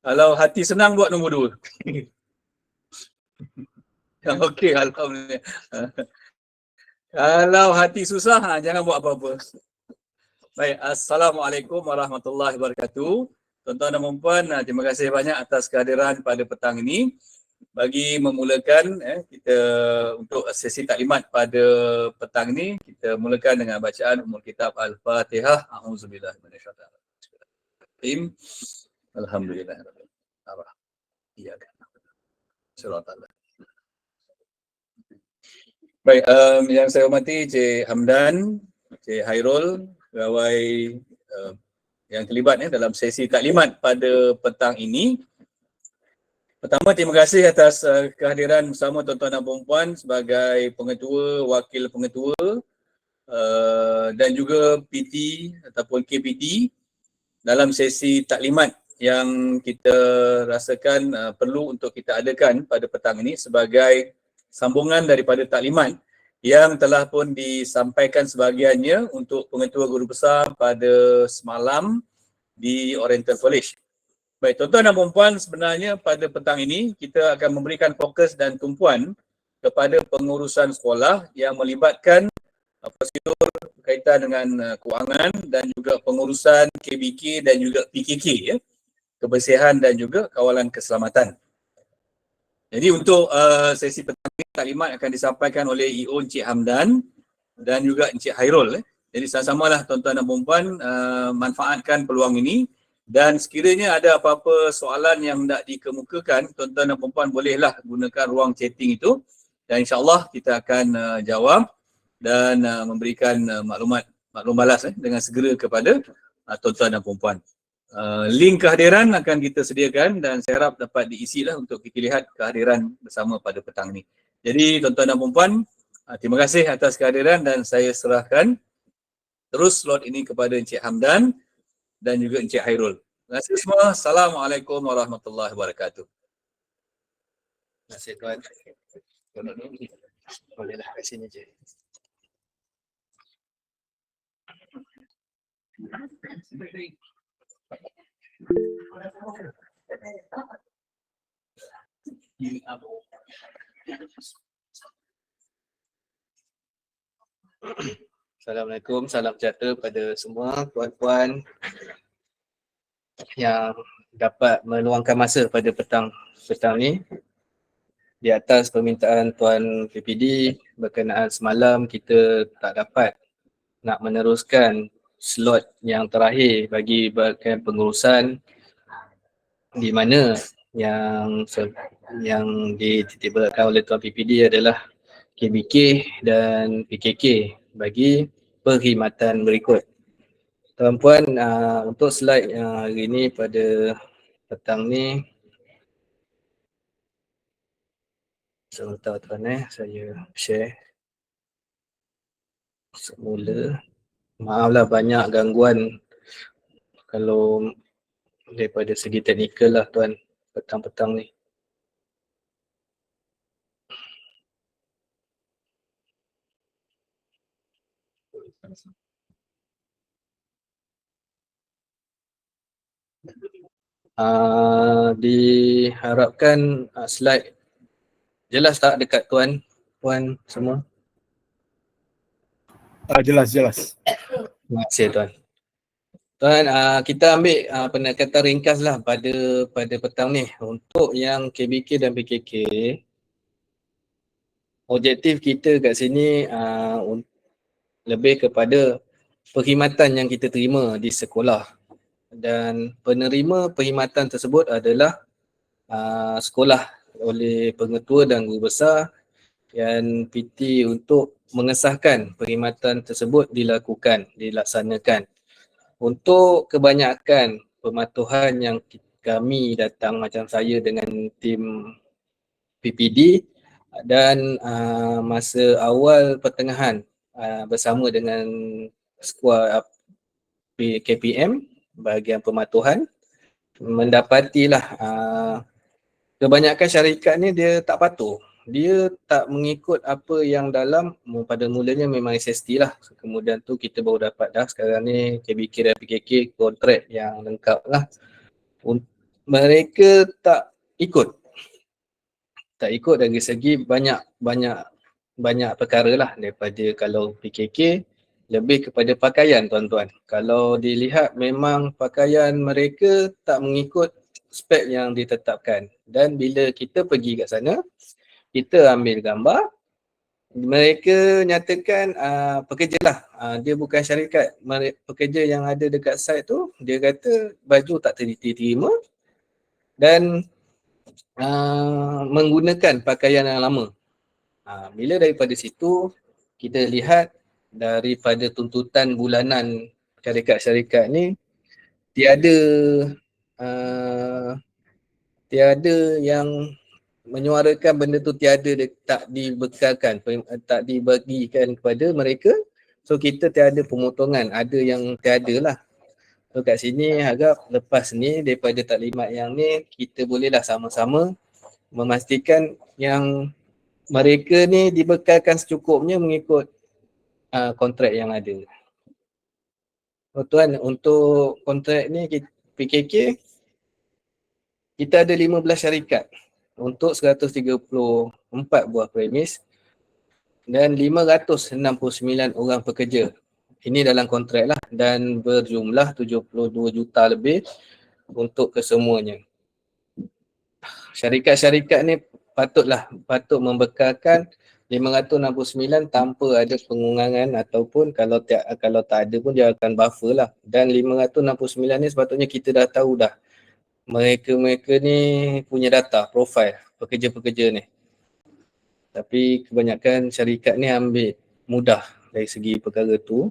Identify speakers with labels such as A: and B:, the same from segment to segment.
A: Kalau hati senang buat nombor 2. Yang okey, alhamdulillah. Kalau hati susah, jangan buat apa-apa. Baik, Assalamualaikum warahmatullahi wabarakatuh. Tuan-tuan dan puan, terima kasih banyak atas kehadiran pada petang ini. Bagi memulakan kita untuk sesi taklimat pada petang ini, kita mulakan dengan bacaan umul kitab Al-Fatihah. A'udzubillahi minasyaitanir rajim. Alhamdulillahirabbil alamin. Iyaka na'budu wa iyyaka nasta'in. Baik, yang saya hormati Cik Hamdan, Cik Hairul, pegawai yang terlibat dalam sesi taklimat pada petang ini. Pertama, terima kasih atas kehadiran bersama tuan-tuan dan puan-puan sebagai pengetua, wakil pengetua dan juga PT ataupun KPT dalam sesi taklimat yang kita rasakan perlu untuk kita adakan pada petang ini sebagai sambungan daripada taklimat yang telah pun disampaikan sebahagiannya untuk pengetua guru besar pada semalam di Oriental College. Baik, tuan-tuan dan puan-puan, sebenarnya pada petang ini kita akan memberikan fokus dan tumpuan kepada pengurusan sekolah yang melibatkan prosedur berkaitan dengan kewangan dan juga pengurusan KBK dan juga PKK, kebersihan dan juga kawalan keselamatan. Jadi untuk sesi petang ini, taklimat akan disampaikan oleh EO Encik Hamdan dan juga Encik Hairul. Jadi sama-samalah tuan-tuan dan puan-puan manfaatkan peluang ini, dan sekiranya ada apa-apa soalan yang hendak dikemukakan, tuan-tuan dan puan-puan bolehlah gunakan ruang chatting itu, dan insya-Allah kita akan jawab dan memberikan maklum balas dengan segera kepada tuan-tuan dan puan-puan. Link kehadiran akan kita sediakan dan saya harap dapat diisilah untuk kita lihat kehadiran bersama pada petang ini. Jadi tuan-tuan dan puan-puan, terima kasih atas kehadiran dan saya serahkan terus slot ini kepada Encik Hamdan dan juga Encik Hairul. Terima kasih semua. Assalamualaikum warahmatullahi wabarakatuh.
B: Terima kasih Tuan. Bolehlah kat sini je. Assalamualaikum, salam sejahtera pada semua tuan-puan yang dapat meluangkan masa pada petang ni. Di atas permintaan Tuan PPD berkenaan semalam kita tak dapat nak meneruskan slot yang terakhir bagi bahagian pengurusan, di mana yang dititipberatkan oleh Tuan PPD adalah KBK dan PKK bagi perkhidmatan berikut. Tuan-puan, untuk slide hari ini pada petang ni, sebentar tuan saya share semula. Maaflah banyak gangguan kalau daripada segi teknikal lah tuan petang-petang ni. Diharapkan slide jelas tak dekat tuan semua?
C: Jelas.
B: Terima kasih tuan. Tuan, kita ambil pendekatan ringkas lah pada petang ni. Untuk yang KBK dan PKK, objektif kita kat sini lebih kepada perkhidmatan yang kita terima di sekolah, dan penerima perkhidmatan tersebut adalah sekolah oleh pengetua dan guru besar, dan PT untuk mengesahkan perkhidmatan tersebut dilaksanakan. Untuk kebanyakan pematuhan yang kami datang macam saya dengan tim PPD dan masa awal pertengahan bersama dengan skuad KPM bahagian pematuhan, mendapatilah kebanyakan syarikat ni dia tak patuh. Dia tak mengikut apa yang dalam, pada mulanya memang SST lah. Kemudian tu kita baru dapat dah sekarang ni KBK dan PKK kontrak yang lengkap lah. mereka tak ikut dari segi banyak perkara lah, daripada kalau PKK lebih kepada pakaian tuan-tuan. Kalau dilihat memang pakaian mereka tak mengikut spek yang ditetapkan, dan bila kita pergi kat sana, kita ambil gambar, mereka nyatakan pekerja lah, dia bukan syarikat. Pekerja yang ada dekat site tu, dia kata baju tak diterima dan menggunakan pakaian yang lama. Bila daripada situ kita lihat daripada tuntutan bulanan syarikat-syarikat ni, tiada yang menyuarakan benda tu tak dibekalkan, tak dibagikan kepada mereka. So kita tiada pemotongan, ada yang tiada lah. So kat sini harap lepas ni daripada taklimat yang ni, kita bolehlah sama-sama memastikan yang mereka ni dibekalkan secukupnya mengikut kontrak yang ada. Oh, tuan, untuk kontrak ni PKK kita ada 15 syarikat untuk 134 buah premis dan 569 orang pekerja. Ini dalam kontrak lah, dan berjumlah 72 juta lebih untuk kesemuanya. Syarikat-syarikat ni patut membekalkan 569 tanpa ada pengurangan, ataupun kalau tak ada pun dia akan buffer lah. Dan 569 ni sepatutnya kita dah tahu dah, mereka ni punya data, profil pekerja-pekerja ni. Tapi kebanyakan syarikat ni ambil mudah dari segi perkara tu.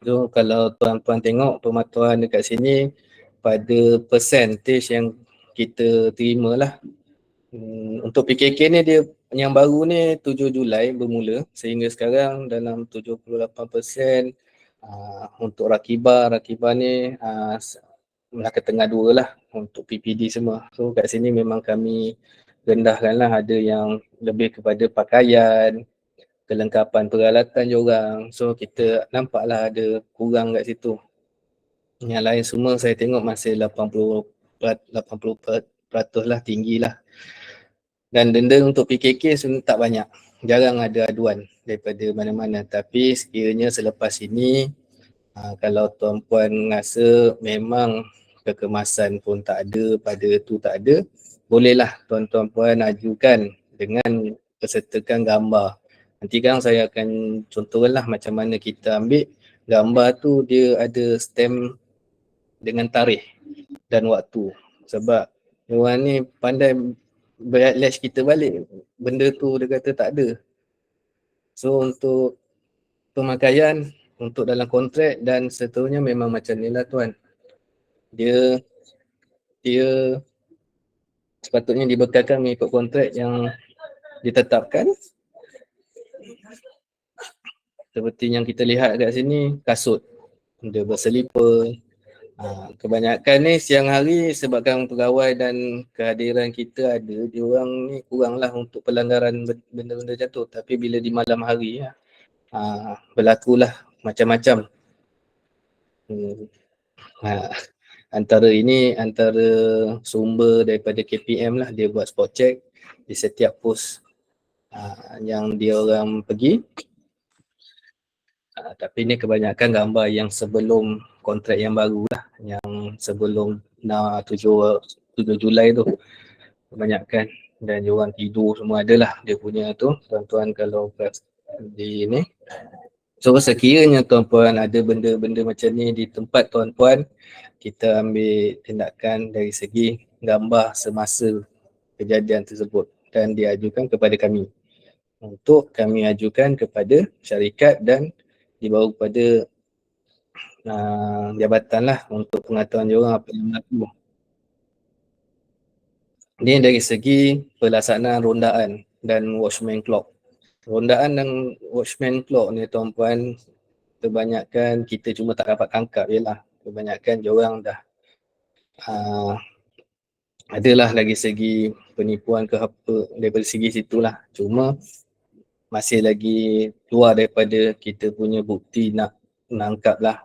B: So kalau tuan-tuan tengok pematuhan dekat sini, pada percentage yang kita terima lah. Untuk PKK ni dia yang baru ni 7 Julai bermula, sehingga sekarang dalam 78%. Untuk Rakibah ni Melaka Tengah 2 lah untuk PPD semua. So kat sini memang kami rendahkan lah, ada yang lebih kepada pakaian, kelengkapan peralatan diorang. So kita nampaklah ada kurang kat situ. Yang lain semua saya tengok masih 80% lah, tinggi lah. Dan denda untuk PKK sebenarnya tak banyak, jarang ada aduan daripada mana-mana. Tapi sekiranya selepas ini, kalau tuan-puan rasa memang kekemasan pun tak ada, pada tu tak ada, bolehlah tuan-tuan puan ajukan dengan bersertakan gambar. Nanti kan saya akan contohkanlah macam mana kita ambil gambar tu, dia ada stamp dengan tarikh dan waktu. Sebab orang ni pandai backlash kita balik, benda tu dia kata tak ada. So untuk pemakaian, untuk dalam kontrak dan seterusnya memang macam ni lah tuan. Dia sepatutnya dibekalkan mengikut kontrak yang ditetapkan. Seperti yang kita lihat kat sini, kasut dia berselipar. Kebanyakan ni siang hari sebabkan pegawai dan kehadiran kita ada, diorang ni kuranglah untuk pelanggaran benda-benda macam tu. Tapi bila di malam hari berlakulah macam-macam. Antara sumber daripada KPM lah, dia buat spot check di setiap pos yang dia orang pergi. Tapi ni kebanyakan gambar yang sebelum kontrak yang baru lah, yang sebelum 7 Julai tu kebanyakan. Dan diorang tidur semua adalah dia punya tu, tuan-tuan kalau di ni. So sekiranya tuan-puan ada benda-benda macam ni di tempat tuan-puan, kita ambil tindakan dari segi gambar semasa kejadian tersebut dan diajukan kepada kami. Untuk kami ajukan kepada syarikat dan dibawa kepada jabatan lah untuk pengetahuan diorang apa yang berlaku. Ini dari segi pelaksanaan rondaan dan watchman clock. Rondaan dan watchman clock ni tuan-puan, kebanyakan kita cuma tak dapat tangkap je lah. Kebanyakan diorang dah adalah lagi segi penipuan ke apa daripada segi situlah. Cuma masih lagi keluar daripada kita punya bukti nak menangkap lah.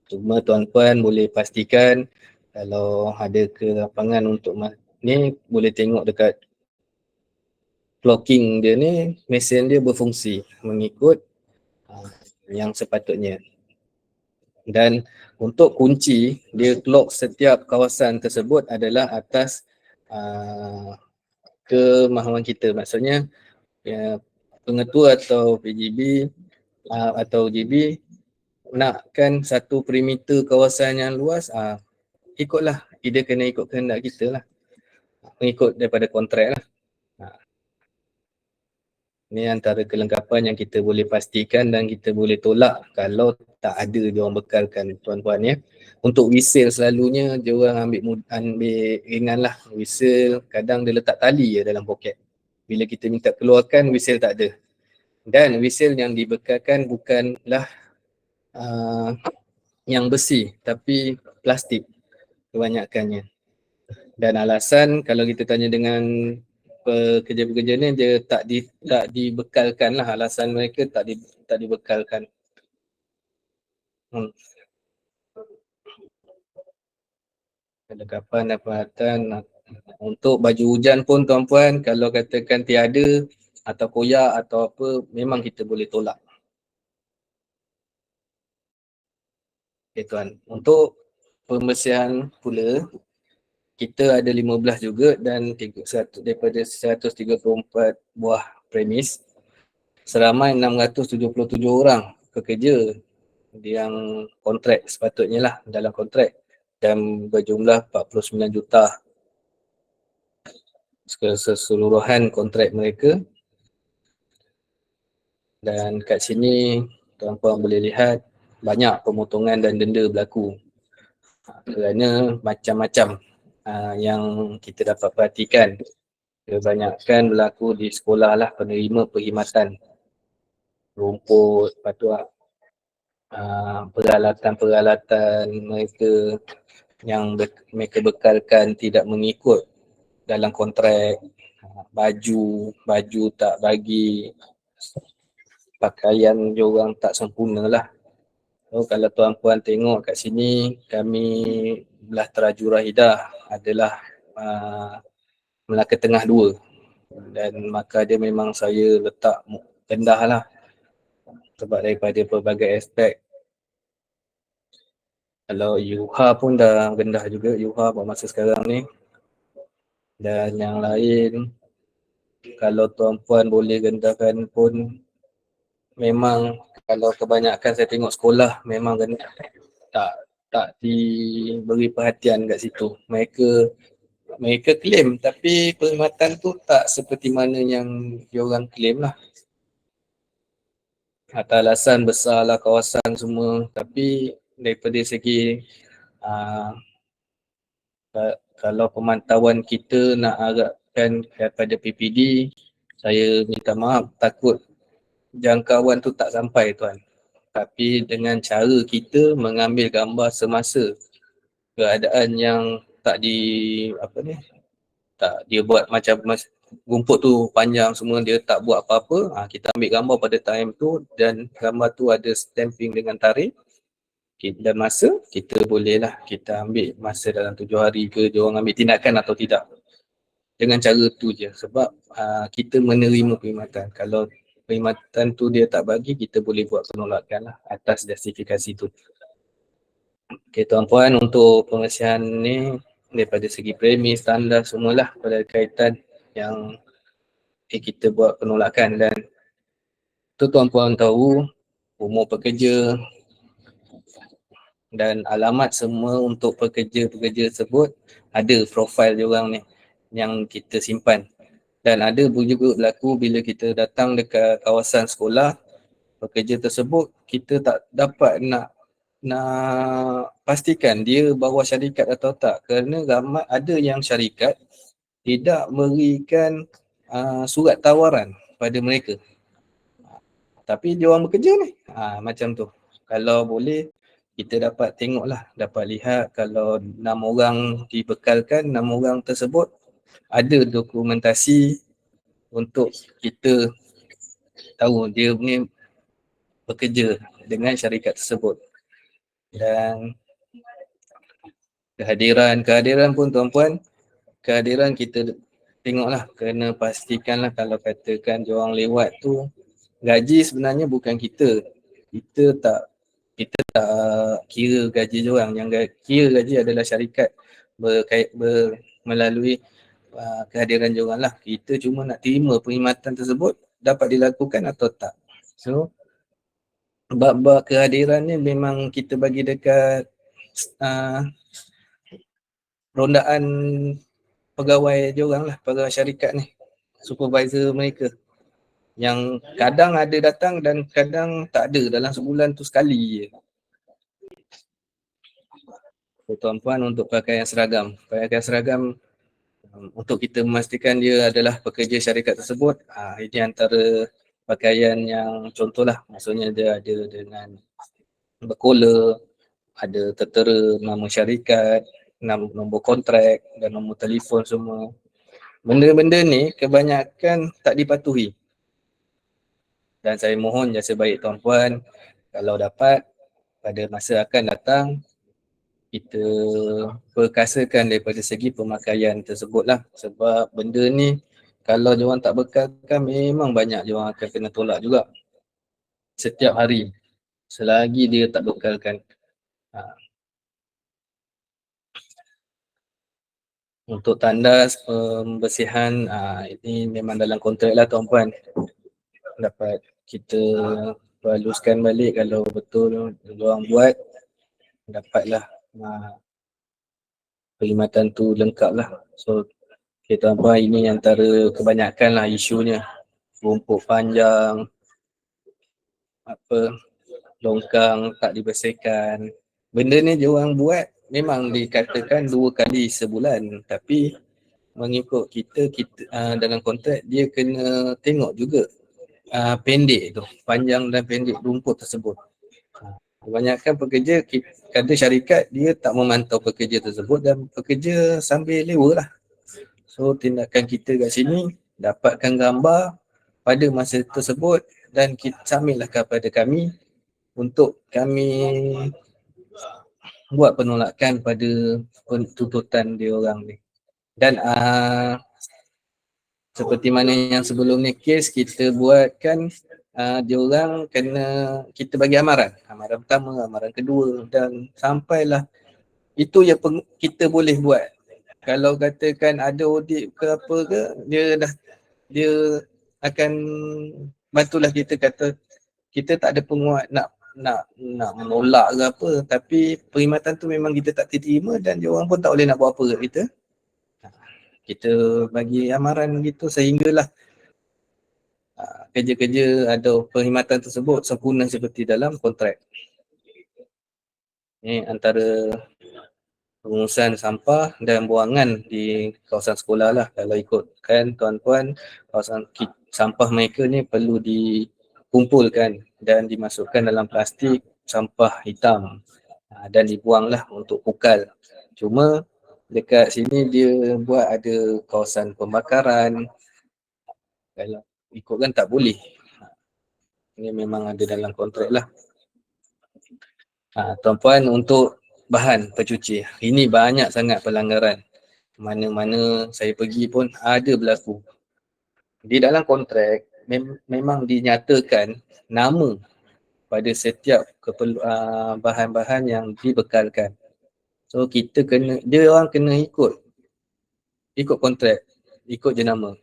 B: Cuma tuan-puan boleh pastikan Kalau ada ke lapangan untuk ni boleh tengok dekat clocking dia ni, mesin dia berfungsi mengikut yang sepatutnya. Dan untuk kunci, dia clock setiap kawasan tersebut adalah atas kemahuan kita. Maksudnya pengetua atau PGB atau GB nakkan satu perimeter kawasan yang luas, ikutlah, dia kena ikut kehendak kita lah, mengikut daripada kontrak lah. Ini antara kelengkapan yang kita boleh pastikan dan kita boleh tolak kalau tak ada diorang bekalkan, tuan-tuan ya. Untuk whistle selalunya diorang ambil ringan lah. Whistle kadang dia letak tali je dalam poket. Bila kita minta keluarkan, whistle tak ada. Dan whistle yang dibekalkan bukanlah yang besi tapi plastik kebanyakannya. Dan alasan kalau kita tanya dengan pekerja-pekerja ni, dia tak dibekalkan lah, alasan mereka tak dibekalkan. Kelengkapan dan peralatan untuk baju hujan pun tuan-puan, kalau katakan tiada atau koyak atau apa, memang kita boleh tolak. Okay tuan, untuk pembersihan pula kita ada 15 juga dan daripada 134 buah premis, seramai 677 orang pekerja yang kontrak sepatutnya lah dalam kontrak, dan berjumlah 49 juta keseluruhan kontrak mereka. Dan kat sini tuan-puan boleh lihat banyak pemotongan dan denda berlaku kerana macam-macam yang kita dapat perhatikan. Kebanyakan berlaku di sekolah lah, penerima perkhidmatan rumput, lepas tu peralatan-peralatan mereka yang mereka bekalkan tidak mengikut dalam kontrak, baju tak bagi, pakaian diorang tak sempurna lah. So, kalau tuan-puan tengok kat sini, kami belah Teraju Rahidah adalah Melaka Tengah 2, dan maka dia memang saya letak rendah lah sebab daripada pelbagai aspek. Kalau Yuha pun dah rendah juga, Yuha pada masa sekarang ni. Dan yang lain, kalau tuan-puan boleh rendahkan pun, memang kalau kebanyakan saya tengok sekolah memang tak diberi perhatian kat situ. Mereka claim tapi perkhidmatan tu tak seperti mana yang diorang claim lah. Atas alasan besarlah kawasan semua, tapi daripada segi kalau pemantauan kita nak harapkan daripada PPD, saya minta maaf, takut jangkauan tu tak sampai tuan. Tapi dengan cara kita mengambil gambar semasa keadaan yang tak dia buat macam rumput tu panjang semua, dia tak buat apa-apa, kita ambil gambar pada time tu dan gambar tu ada stamping dengan tarikh dan masa, kita bolehlah kita ambil masa dalam 7 hari ke dia orang ambil tindakan atau tidak. Dengan cara tu je, sebab kita menerima perkhidmatan. Kalau perkhidmatan tu dia tak bagi, kita boleh buat penolakan lah atas justifikasi tu. Okay tuan-puan, untuk pembersihan ni daripada segi premis, standar semualah pada kaitan yang kita buat penolakan. Dan tu tuan-puan tahu umur pekerja dan alamat semua untuk pekerja-pekerja tersebut ada profil diorang ni yang kita simpan. Dan ada juga berlaku bila kita datang dekat kawasan sekolah, pekerja tersebut kita tak dapat nak pastikan dia bawa syarikat atau tak, kerana ramai ada yang syarikat tidak memberikan surat tawaran pada mereka. Tapi dia orang bekerja ni, macam tu. Kalau boleh kita dapat tengoklah, dapat lihat kalau 6 orang dibekalkan, 6 orang tersebut ada dokumentasi untuk kita tahu dia ni bekerja dengan syarikat tersebut. Dan Kehadiran pun tuan-puan, kehadiran kita tengoklah, kena pastikanlah kalau katakan diorang lewat tu, gaji sebenarnya bukan kita. Kita tak kira gaji diorang. Yang kira gaji adalah syarikat melalui kehadiran diorang lah. Kita cuma nak terima perkhidmatan tersebut dapat dilakukan atau tak. So, bab-bab kehadiran ni memang kita bagi dekat rondaan pegawai diorang lah, pegawai syarikat ni, supervisor mereka. Yang kadang ada datang dan kadang tak ada, dalam sebulan tu sekali je. So, tuan-puan, untuk pakaian seragam. Pakaian seragam untuk kita memastikan dia adalah pekerja syarikat tersebut, ini antara pakaian yang contohlah, maksudnya dia ada dengan berkola, ada tertera nama syarikat, nombor kontrak dan nombor telefon semua. Benda-benda ni kebanyakan tak dipatuhi. Dan saya mohon jasa baik tuan-puan, kalau dapat pada masa akan datang, kita perkasakan daripada segi pemakaian tersebut lah. Sebab benda ni kalau diorang tak bekalkan, memang banyak diorang akan kena tolak juga. Setiap hari, selagi dia tak bekalkan. Untuk tandas pembersihan, ini memang dalam kontrak lah tuan-puan. Dapat kita haluskan balik kalau betul diorang buat, dapatlah perkhidmatan tu lengkap lah. So, okay, tuan-puan, ini antara kebanyakan lah isunya. Rumput panjang, longkang tak dibersihkan. Benda ni diorang buat memang dikatakan 2 kali sebulan, tapi mengikut kita dalam kontrak dia kena tengok juga pendek tu, panjang dan pendek rumput tersebut. Kebanyakan pekerja, kata syarikat, dia tak memantau pekerja tersebut dan pekerja sambil lewa lah. So, tindakan kita kat sini, dapatkan gambar pada masa tersebut dan submitlah kepada kami untuk kami buat penolakan pada tuntutan diorang ni. Dan seperti mana yang sebelum ni kes kita buatkan, diorang kena kita bagi amaran. Amaran pertama, amaran kedua dan sampailah itu yang kita boleh buat. Kalau katakan ada audit ke apa ke, dia akan bantulah kita kata kita tak ada penguat nak menolak ke apa, tapi perkhidmatan tu memang kita tak terima dan diorang pun tak boleh nak buat apa kat kita. Kita bagi amaran gitu sehinggalah kerja-kerja atau perkhidmatan tersebut sempurna seperti dalam kontrak. Ini antara pengurusan sampah dan buangan di kawasan sekolah lah. Kalau ikutkan tuan-puan, kawasan sampah mereka ni perlu dikumpulkan dan dimasukkan dalam plastik sampah hitam dan dibuanglah untuk pukal. Cuma dekat sini dia buat ada kawasan pembakaran. Kalau ikutkan tak boleh. Ini memang ada dalam kontrak lah. Tuan-puan, untuk bahan pencuci, ini banyak sangat pelanggaran. Mana-mana saya pergi pun ada berlaku. Di dalam kontrak memang dinyatakan nama pada setiap bahan-bahan yang dibekalkan. So kita dia orang kena ikut kontrak, ikut jenama.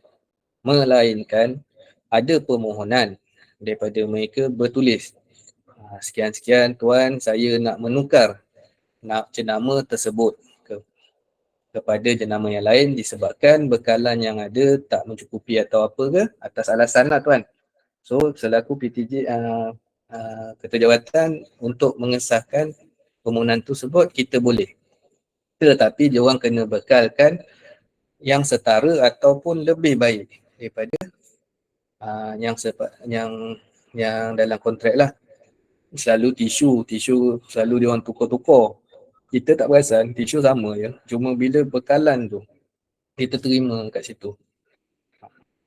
B: Melainkan ada permohonan daripada mereka bertulis, sekian-sekian tuan, saya nak menukar jenama tersebut kepada jenama yang lain disebabkan bekalan yang ada tak mencukupi atau apa ke, atas alasan lah tuan. So selaku PTJ Ketua Jawatan untuk mengesahkan permohonan tersebut kita boleh. Tetapi dia orang kena bekalkan yang setara ataupun lebih baik daripada yang dalam kontrak lah. Selalu tisu selalu dia orang tukar-tukar. Kita tak perasan tisu sama je, cuma bila bekalan tu kita terima kat situ.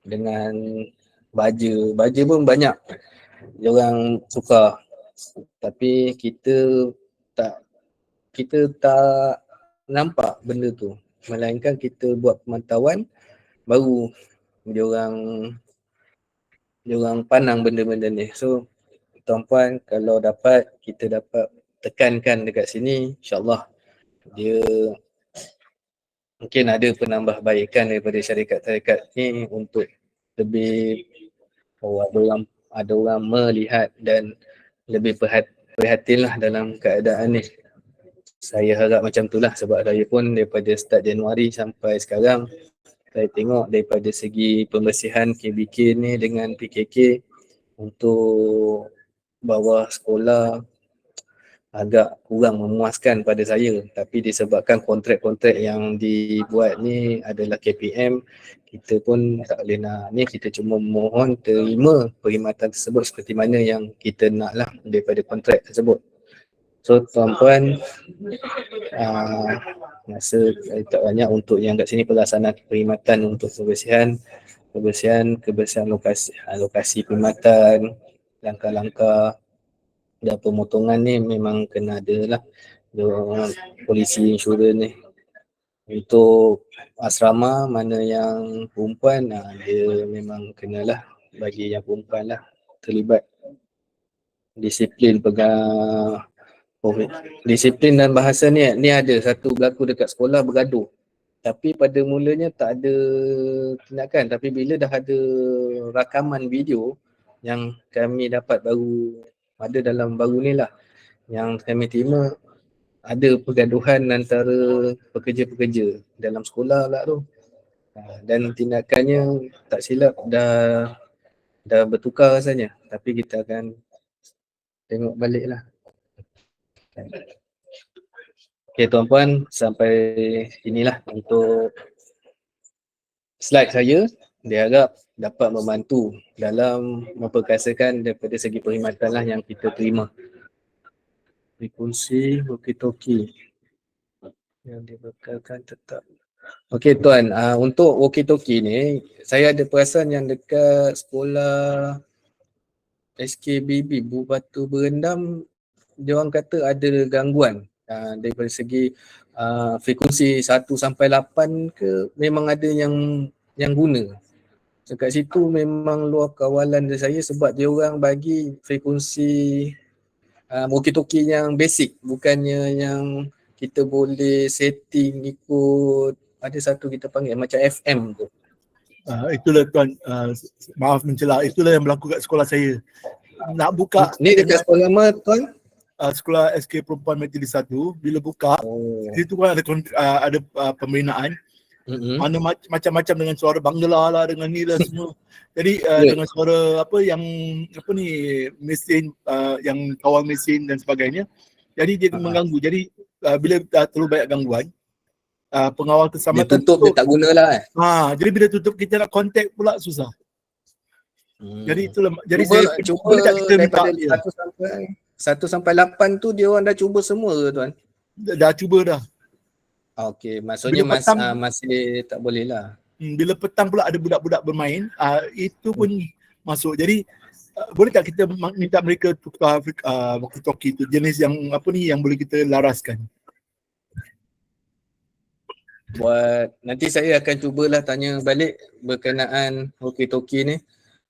B: Dengan baja pun banyak dia orang tukar, tapi kita tak nampak benda tu. Melainkan kita buat pemantauan baru diorang pandang benda-benda ni. So tuan-puan kalau dapat kita dapat tekankan dekat sini, insyaAllah dia mungkin ada penambahbaikan daripada syarikat-syarikat ni untuk lebih ada orang melihat dan lebih prihatin lah dalam keadaan ni. Saya harap macam tu lah, sebab saya pun daripada start Januari sampai sekarang saya tengok daripada segi pembersihan KBK ni dengan PKK untuk bawah sekolah agak kurang memuaskan pada saya, tapi disebabkan kontrak-kontrak yang dibuat ni adalah KPM, kita pun tak boleh nak ni, kita cuma mohon terima perkhidmatan tersebut seperti mana yang kita nak lah daripada kontrak tersebut. So tuan-puan, rasa saya tak banyak untuk yang kat sini pelaksanaan perkhidmatan untuk kebersihan lokasi perkhidmatan, langkah-langkah dan pemotongan ni memang kena ada lah polisi insurans ni. Untuk asrama mana yang perempuan, dia memang kenalah bagi yang perempuan lah terlibat. Disiplin disiplin dan bahasa ni ada satu berlaku dekat sekolah bergaduh. Tapi pada mulanya tak ada tindakan, tapi bila dah ada rakaman video yang kami dapat ada dalam baru ni lah yang kami terima, ada pergaduhan antara pekerja-pekerja dalam sekolah lah tu. Dan tindakannya tak silap dah bertukar rasanya, tapi kita akan tengok balik lah. Okay tuan-puan, sampai inilah untuk slide saya. Diharap dapat membantu dalam memperkasakan daripada segi perkhidmatan lah yang kita terima. Frekuensi walkie-talkie yang dibekalkan tetap. Okey tuan, untuk walkie-talkie ni saya ada perasan yang dekat sekolah SKBB Batu Berendam, dia orang kata ada gangguan daripada segi frekuensi 1 sampai 8 ke memang ada yang guna. Dekat situ memang luar kawalan saya sebab dia orang bagi frekuensi walkie-talkie yang basic, bukannya yang kita boleh setting ikut, ada satu kita panggil macam FM tu.
C: Itulah tuan, maaf mencela, itulah yang berlaku kat sekolah saya. Nak buka
B: ni dekat sekolah mana tuan?
C: Sekolah SK Perempuan Metodis 1, bila buka situ kan ada pembinaan. Mana macam-macam dengan suara Bangla lah, dengan ni lah semua. Jadi dengan suara mesin yang kawal mesin dan sebagainya. Jadi dia mengganggu. Jadi bila terlalu banyak gangguan, pengawal keselamatan
B: dia tutup, dia tak guna lah.
C: Jadi bila tutup kita nak contact pula susah. Jadi itulah, jadi
B: cuba
C: boleh tak kita minta
B: 1 sampai 8 tu dia orang dah cuba semua ke tuan?
C: Dah cuba dah.
B: Okey, maksudnya masih tak boleh lah.
C: Bila petang pula ada budak-budak bermain, itu pun masuk. Jadi boleh tak kita minta mereka tukar walkie-talkie tu, jenis yang yang boleh kita laraskan.
B: Buat nanti saya akan cubalah tanya balik berkenaan walkie-talkie ni.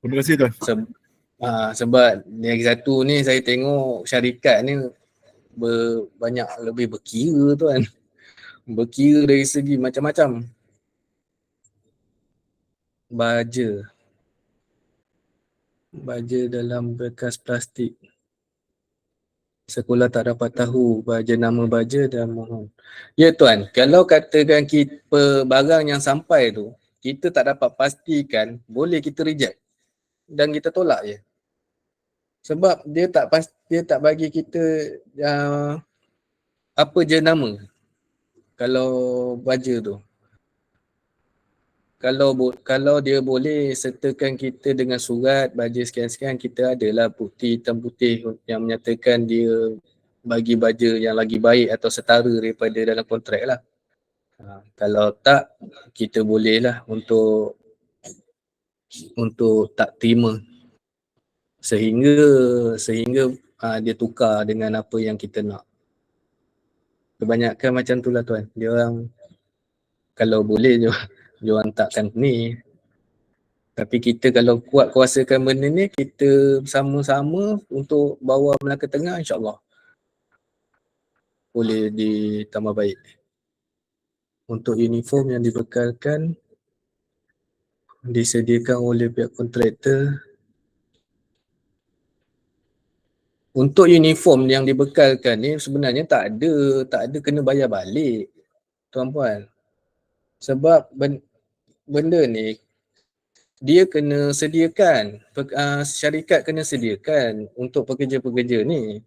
C: Terima kasih tuan.
B: Sebab lagi satu ni saya tengok syarikat ni banyak lebih berkira tuan. Berkira dari segi macam-macam. Baja dalam bekas plastik. Sekolah tak dapat tahu nama baja dan mohon. Ya tuan, kalau katakan barang yang sampai tu kita tak dapat pastikan, boleh kita reject dan kita tolak je. Sebab dia tak bagi kita apa je nama kalau baja tu. Kalau dia boleh sertakan kita dengan surat baja sekian-sekian, kita adalah bukti hitam putih yang menyatakan dia bagi baja yang lagi baik atau setara daripada dalam kontrak lah. Kalau tak, kita bolehlah untuk tak terima sehingga dia tukar dengan apa yang kita nak. Kebanyakan macam tu lah tuan. Dia orang kalau boleh dia orang takkan ni. Tapi kita kalau kuat kuasakan benda ni, kita sama-sama untuk bawa Melaka Tengah, insyaAllah boleh ditambah baik. Untuk uniform yang dibekalkan disediakan oleh pihak kontraktor. Untuk uniform yang dibekalkan ni sebenarnya tak ada kena bayar balik tuan-puan. Sebab benda ni dia kena sediakan, syarikat kena sediakan untuk pekerja-pekerja ni.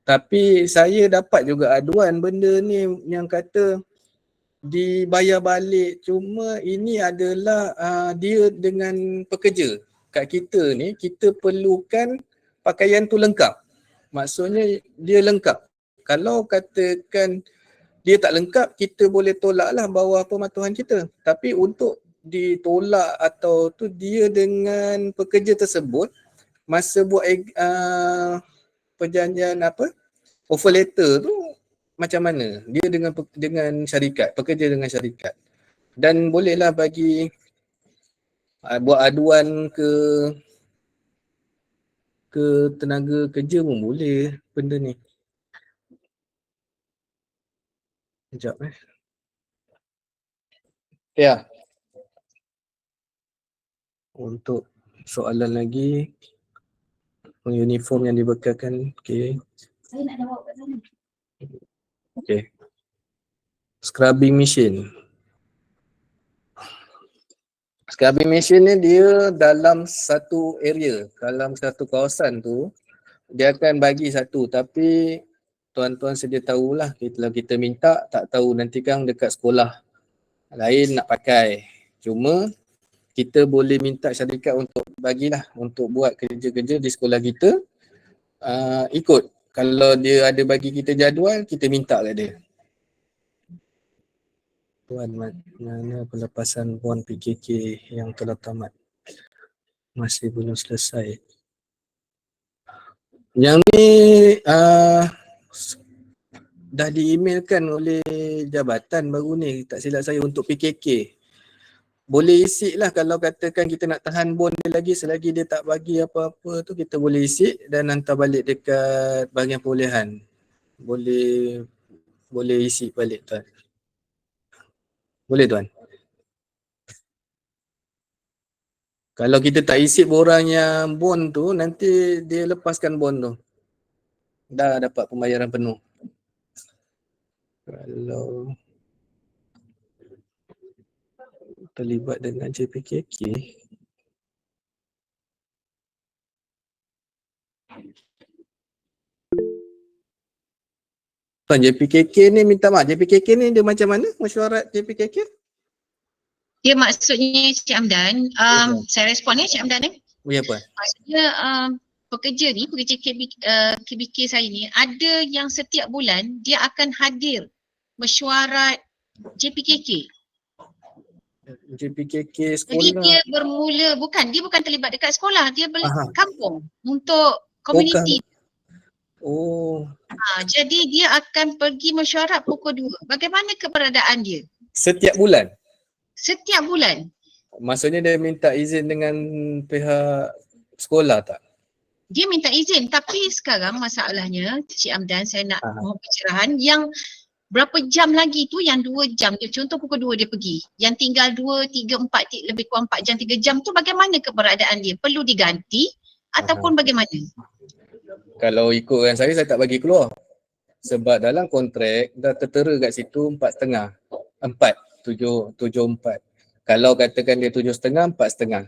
B: Tapi saya dapat juga aduan benda ni yang kata dibayar balik, cuma ini adalah dia dengan pekerja. Kat kita ni kita perlukan pakaian tu lengkap. Maksudnya dia lengkap. Kalau katakan dia tak lengkap, kita boleh tolaklah bawah pematuhan kita. Tapi untuk ditolak atau tu dia dengan pekerja tersebut masa buat perjanjian offer letter tu macam mana dia dengan syarikat, pekerja dengan syarikat. Dan bolehlah bagi buat aduan ke tenaga kerja pun boleh benda ni. Sekejap ya. Untuk soalan lagi, uniform yang dibekalkan, okey.
D: Saya nak jawab kat sana.
B: Okey. Scrubbing machine. Scrubbing machine ni dia dalam satu area, dalam satu kawasan tu dia akan bagi satu, tapi tuan-tuan sedia tahulah kalau kita minta tak tahu nanti kan dekat sekolah lain nak pakai. Cuma kita boleh minta syarikat untuk bagilah untuk buat kerja-kerja di sekolah kita, ikut. Kalau dia ada bagi kita jadual, kita minta kat dia. Tuan, mana pelepasan bond PKK yang telah tamat? Masih belum selesai. Yang ni dah di-emailkan oleh jabatan baru ni, tak silap saya, untuk PKK. Boleh isi lah kalau katakan kita nak tahan bond dia lagi, selagi dia tak bagi apa-apa tu kita boleh isi dan hantar balik dekat bahagian perolehan. Boleh isi balik tuan. Boleh tuan. Kalau kita tak isi borang yang bond tu, nanti dia lepaskan bond tu. Dah dapat pembayaran penuh. Kalau terlibat dengan JPKK, tuan, JPKK ni minta maaf, JPKK ni dia macam mana mesyuarat JPKK?
D: Dia maksudnya Cik Hamdan, saya respon Cik Hamdan ni.
B: Ya apa?
D: Maksudnya pekerja KBK saya ni ada yang setiap bulan dia akan hadir mesyuarat JPKK.
B: JPKK sekolah.
D: Jadi dia bermula, dia bukan terlibat dekat sekolah, dia balik kampung untuk komuniti. Jadi dia akan pergi mesyuarat pukul 2. Bagaimana keberadaan dia?
B: Setiap bulan?
D: Setiap bulan.
B: Maksudnya dia minta izin dengan pihak sekolah tak?
D: Dia minta izin, tapi sekarang masalahnya Cik Hamdan, saya nak mohon pencerahan yang berapa jam lagi tu, yang 2 jam dia, contoh pukul 2 dia pergi, yang tinggal 2, 3, 4, lebih kurang 4 jam, 3 jam tu bagaimana keberadaan dia? Perlu diganti ataupun bagaimana?
B: Kalau ikutkan saya tak bagi keluar. Sebab dalam kontrak dah tertera kat situ 4.5. 7.4. Kalau katakan dia 7.5, 4.5.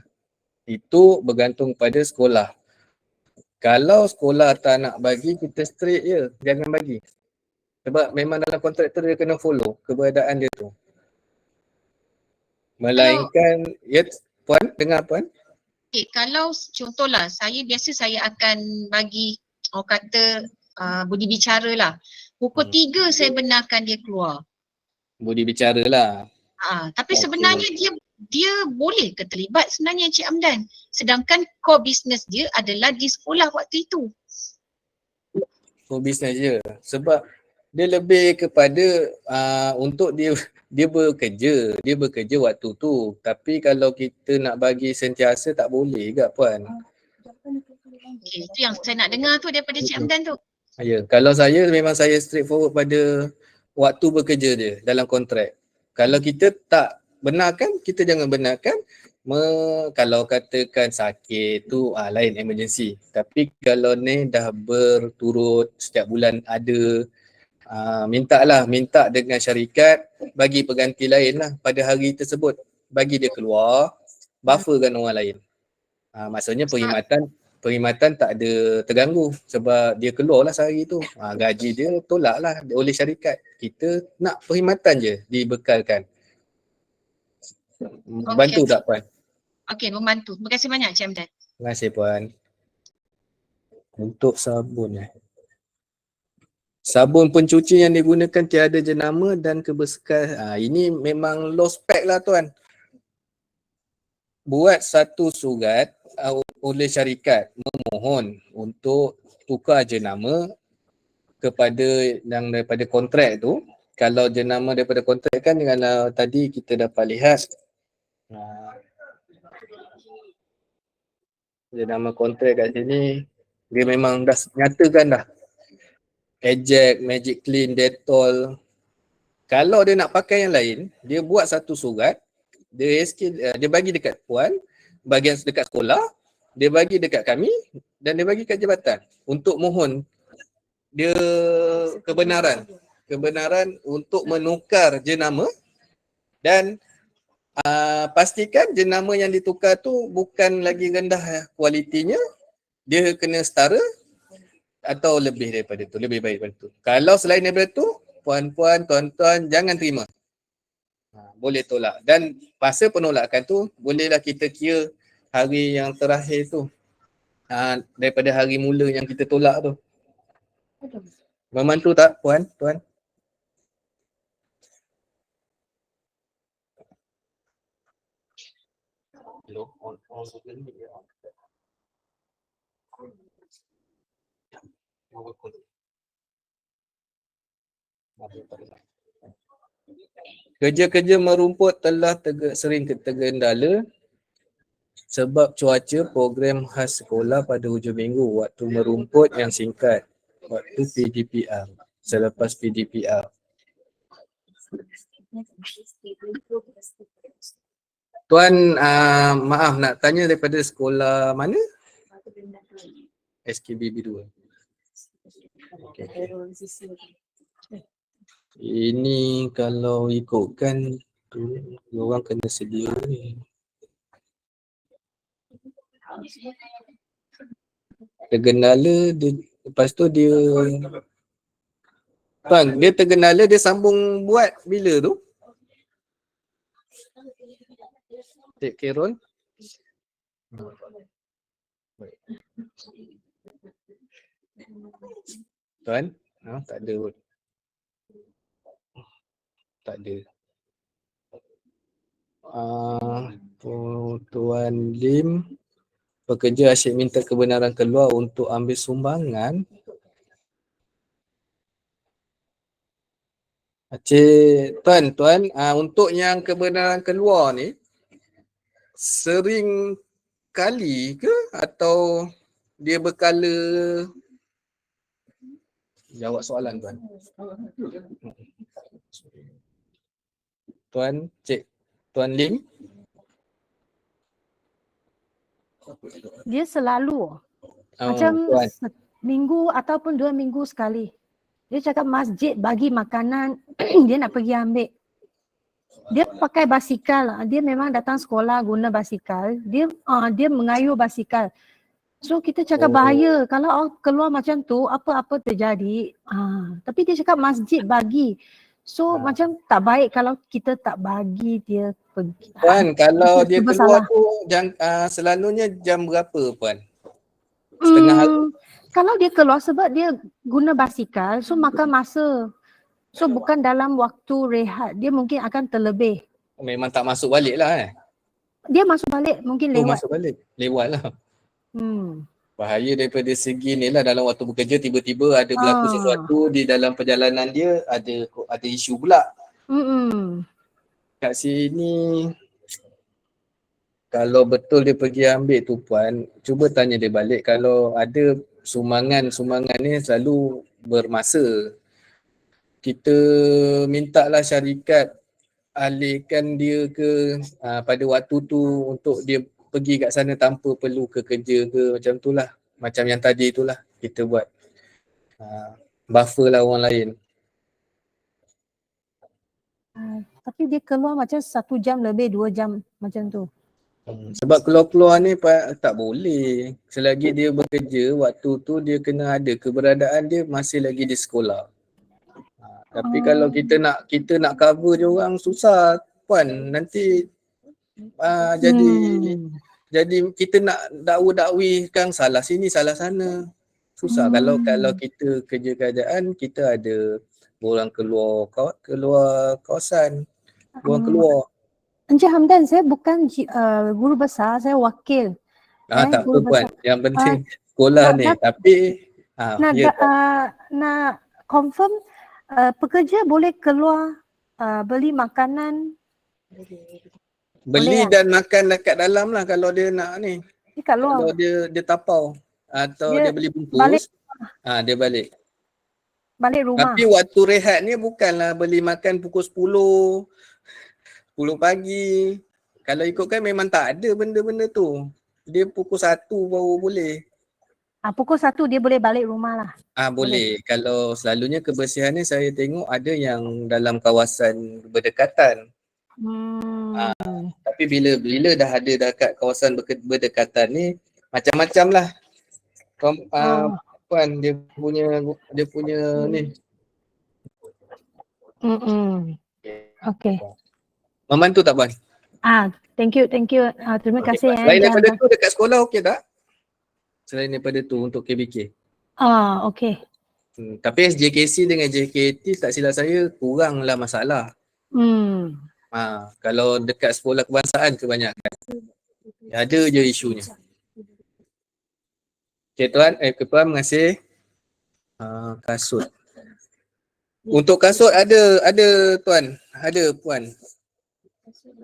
B: Itu bergantung pada sekolah. Kalau sekolah tak nak bagi, kita straight je, jangan bagi. Sebab memang dalam kontraktor dia kena follow keberadaan dia tu. Melainkan, ya puan, dengar puan?
D: Okay, kalau contohlah saya akan bagi orang kata budi bicara lah. Pukul 3 saya benarkan dia keluar.
B: Budi bicara lah.
D: Tapi sebenarnya dia boleh ke terlibat sebenarnya Cik Hamdan. Sedangkan core business dia adalah di sekolah waktu itu.
B: Core business je. Sebab Dia lebih kepada untuk dia bekerja waktu tu. Tapi kalau kita nak bagi sentiasa tak boleh ke puan?
D: Okay, itu yang saya nak dengar tu daripada Cik Hamdan tu.
B: Ya, kalau saya memang saya straightforward pada waktu bekerja dia dalam kontrak. Kalau kita tak benarkan, kita jangan benarkan. Kalau katakan sakit tu lain emergency. Tapi kalau ni dah berturut setiap bulan ada, minta dengan syarikat bagi pengganti lain lah pada hari tersebut. Bagi dia keluar, bufferkan orang lain. Maksudnya perkhidmatan tak ada terganggu sebab dia keluar lah sehari tu. Gaji dia tolak lah oleh syarikat. Kita nak perkhidmatan je dibekalkan. Bantu tak puan?
D: Okey, membantu. Terima kasih banyak Cik Hamdan.
B: Terima kasih puan. Untuk sabun sabun pencuci yang digunakan tiada jenama dan kebersihan. Ini memang low spec lah tuan. Buat satu surat oleh syarikat memohon untuk tukar jenama kepada yang daripada kontrak tu. Kalau jenama daripada kontrak kan dengan tadi kita dapat lihat jenama kontrak kat sini dia memang dah nyatakan dah. Eject, Magic Clean, Dettol. Kalau dia nak pakai yang lain, dia buat satu surat, dia bagi dekat puan, bahagian dekat sekolah, dia bagi dekat kami dan dia bagi kat jabatan untuk mohon dia kebenaran untuk menukar jenama dan pastikan jenama yang ditukar tu bukan lagi rendah kualitinya, dia kena setara atau lebih daripada tu, lebih baik daripada tu. Kalau selain daripada tu, puan-puan, tuan-tuan jangan terima. Boleh tolak. Dan masa penolakan tu, bolehlah kita kira hari yang terakhir tu. Daripada hari mula yang kita tolak tu. Membantu tak puan, tuan? Hello, on kerja-kerja merumput telah sering tergendala sebab cuaca, program khas sekolah pada hujung minggu, waktu merumput yang singkat, waktu PDPR, selepas PDPR. Tuan, maaf nak tanya daripada sekolah mana? SKBB 2. Okay. Ini kalau ikutkan tu, orang kena sedia ni. Tergendala, lepas tu dia Bang, dia tergendala, dia sambung buat bila tu? Cik Kirol? Tuan? Tak ada. Tak ada. Tuan Lim, pekerja asyik minta kebenaran keluar untuk ambil sumbangan. Cik Tuan, untuk yang kebenaran keluar ni, sering kali ke atau dia berkala? Jawab soalan Tuan. Tuan Lim?
E: Dia selalu macam
B: Tuan.
E: minggu ataupun 2 minggu sekali. Dia cakap masjid bagi makanan, dia nak pergi ambil. Dia pakai basikal, dia memang datang sekolah guna basikal. Dia mengayuh basikal. So kita cakap bahaya kalau keluar macam tu apa-apa terjadi. Tapi dia cakap masjid bagi. So macam tak baik kalau kita tak bagi dia pergi.
B: Puan, kalau dia keluar tu selalunya jam berapa Puan? Setengah hari?
E: Kalau dia keluar sebab dia guna basikal, so makan masa. So bukan dalam waktu rehat, dia mungkin akan terlebih.
B: Memang tak masuk balik lah
E: Dia masuk balik, mungkin lewat.
B: Masuk balik, lewat lah. bahaya daripada segi ni lah, dalam waktu bekerja tiba-tiba ada berlaku sesuatu di dalam perjalanan dia, ada isu pula. Kat sini kalau betul dia pergi ambil tu puan, cuba tanya dia balik, kalau ada sumbangan ni selalu bermasa. Kita mintalah syarikat alihkan dia ke pada waktu tu untuk dia pergi kat sana tanpa perlu ke kerja ke, macam tu lah. Macam yang tadi tu lah kita buat. Buffer lah orang lain.
E: Tapi dia keluar macam 1 jam lebih, 2 jam macam tu.
B: Sebab keluar-keluar ni tak boleh. Selagi dia bekerja, waktu tu dia kena ada keberadaan dia masih lagi di sekolah. Tapi kalau kita nak cover dia orang susah puan. Nanti jadi kita nak dakwa-dakwikan salah sini salah sana. Susah. Kalau kita kerja kerajaan, kita ada orang keluar kawasan. Orang keluar.
E: Encik Hamdan, saya bukan guru besar, saya wakil.
B: Tak apa puan. Yang penting sekolah ni. Tapi
E: nak confirm pekerja boleh keluar beli makanan.
B: Beli dan makan dekat dalam lah kalau dia nak ni.
E: Dekat luar.
B: Kalau dia tapau atau dia beli bungkus, dia balik.
E: Balik rumah.
B: Tapi waktu rehat ni bukanlah beli makan pukul 10 pagi. Kalau ikutkan memang tak ada benda-benda tu. Dia pukul 1 baru boleh.
E: Pukul 1 dia boleh balik rumah lah.
B: Boleh. Kalau selalunya kebersihan ni saya tengok ada yang dalam kawasan berdekatan. Tapi bila dah ada dekat kawasan berdekatan ni, macam-macam lah. Puan dia punya ni.
E: Okay.
B: Membantu tak puan?
E: Thank you. Terima kasih.
B: Selain daripada tu dekat sekolah okey tak? Selain daripada tu untuk KBK.
E: Okay.
B: Tapi SJKC dengan JKT tak silap saya kuranglah masalah. Kalau dekat sekolah kebangsaan kebanyakan. Ada je isunya. Okay tuan, Puan, terima kasih. Kasut. Untuk kasut ada tuan, ada puan.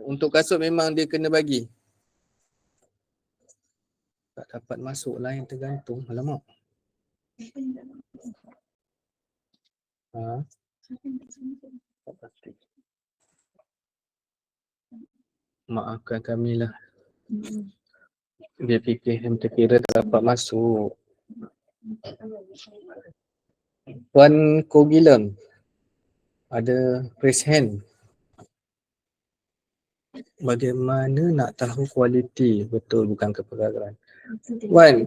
B: Untuk kasut memang dia kena bagi. Tak dapat masuk lah yang tergantung. Alamak. Maafkan kami lah. Dia fikir yang terkira tak dapat masuk. Puan Kogilem ada raise hand. Bagaimana nak tahu kualiti? Betul, bukan keperkaran. Puan,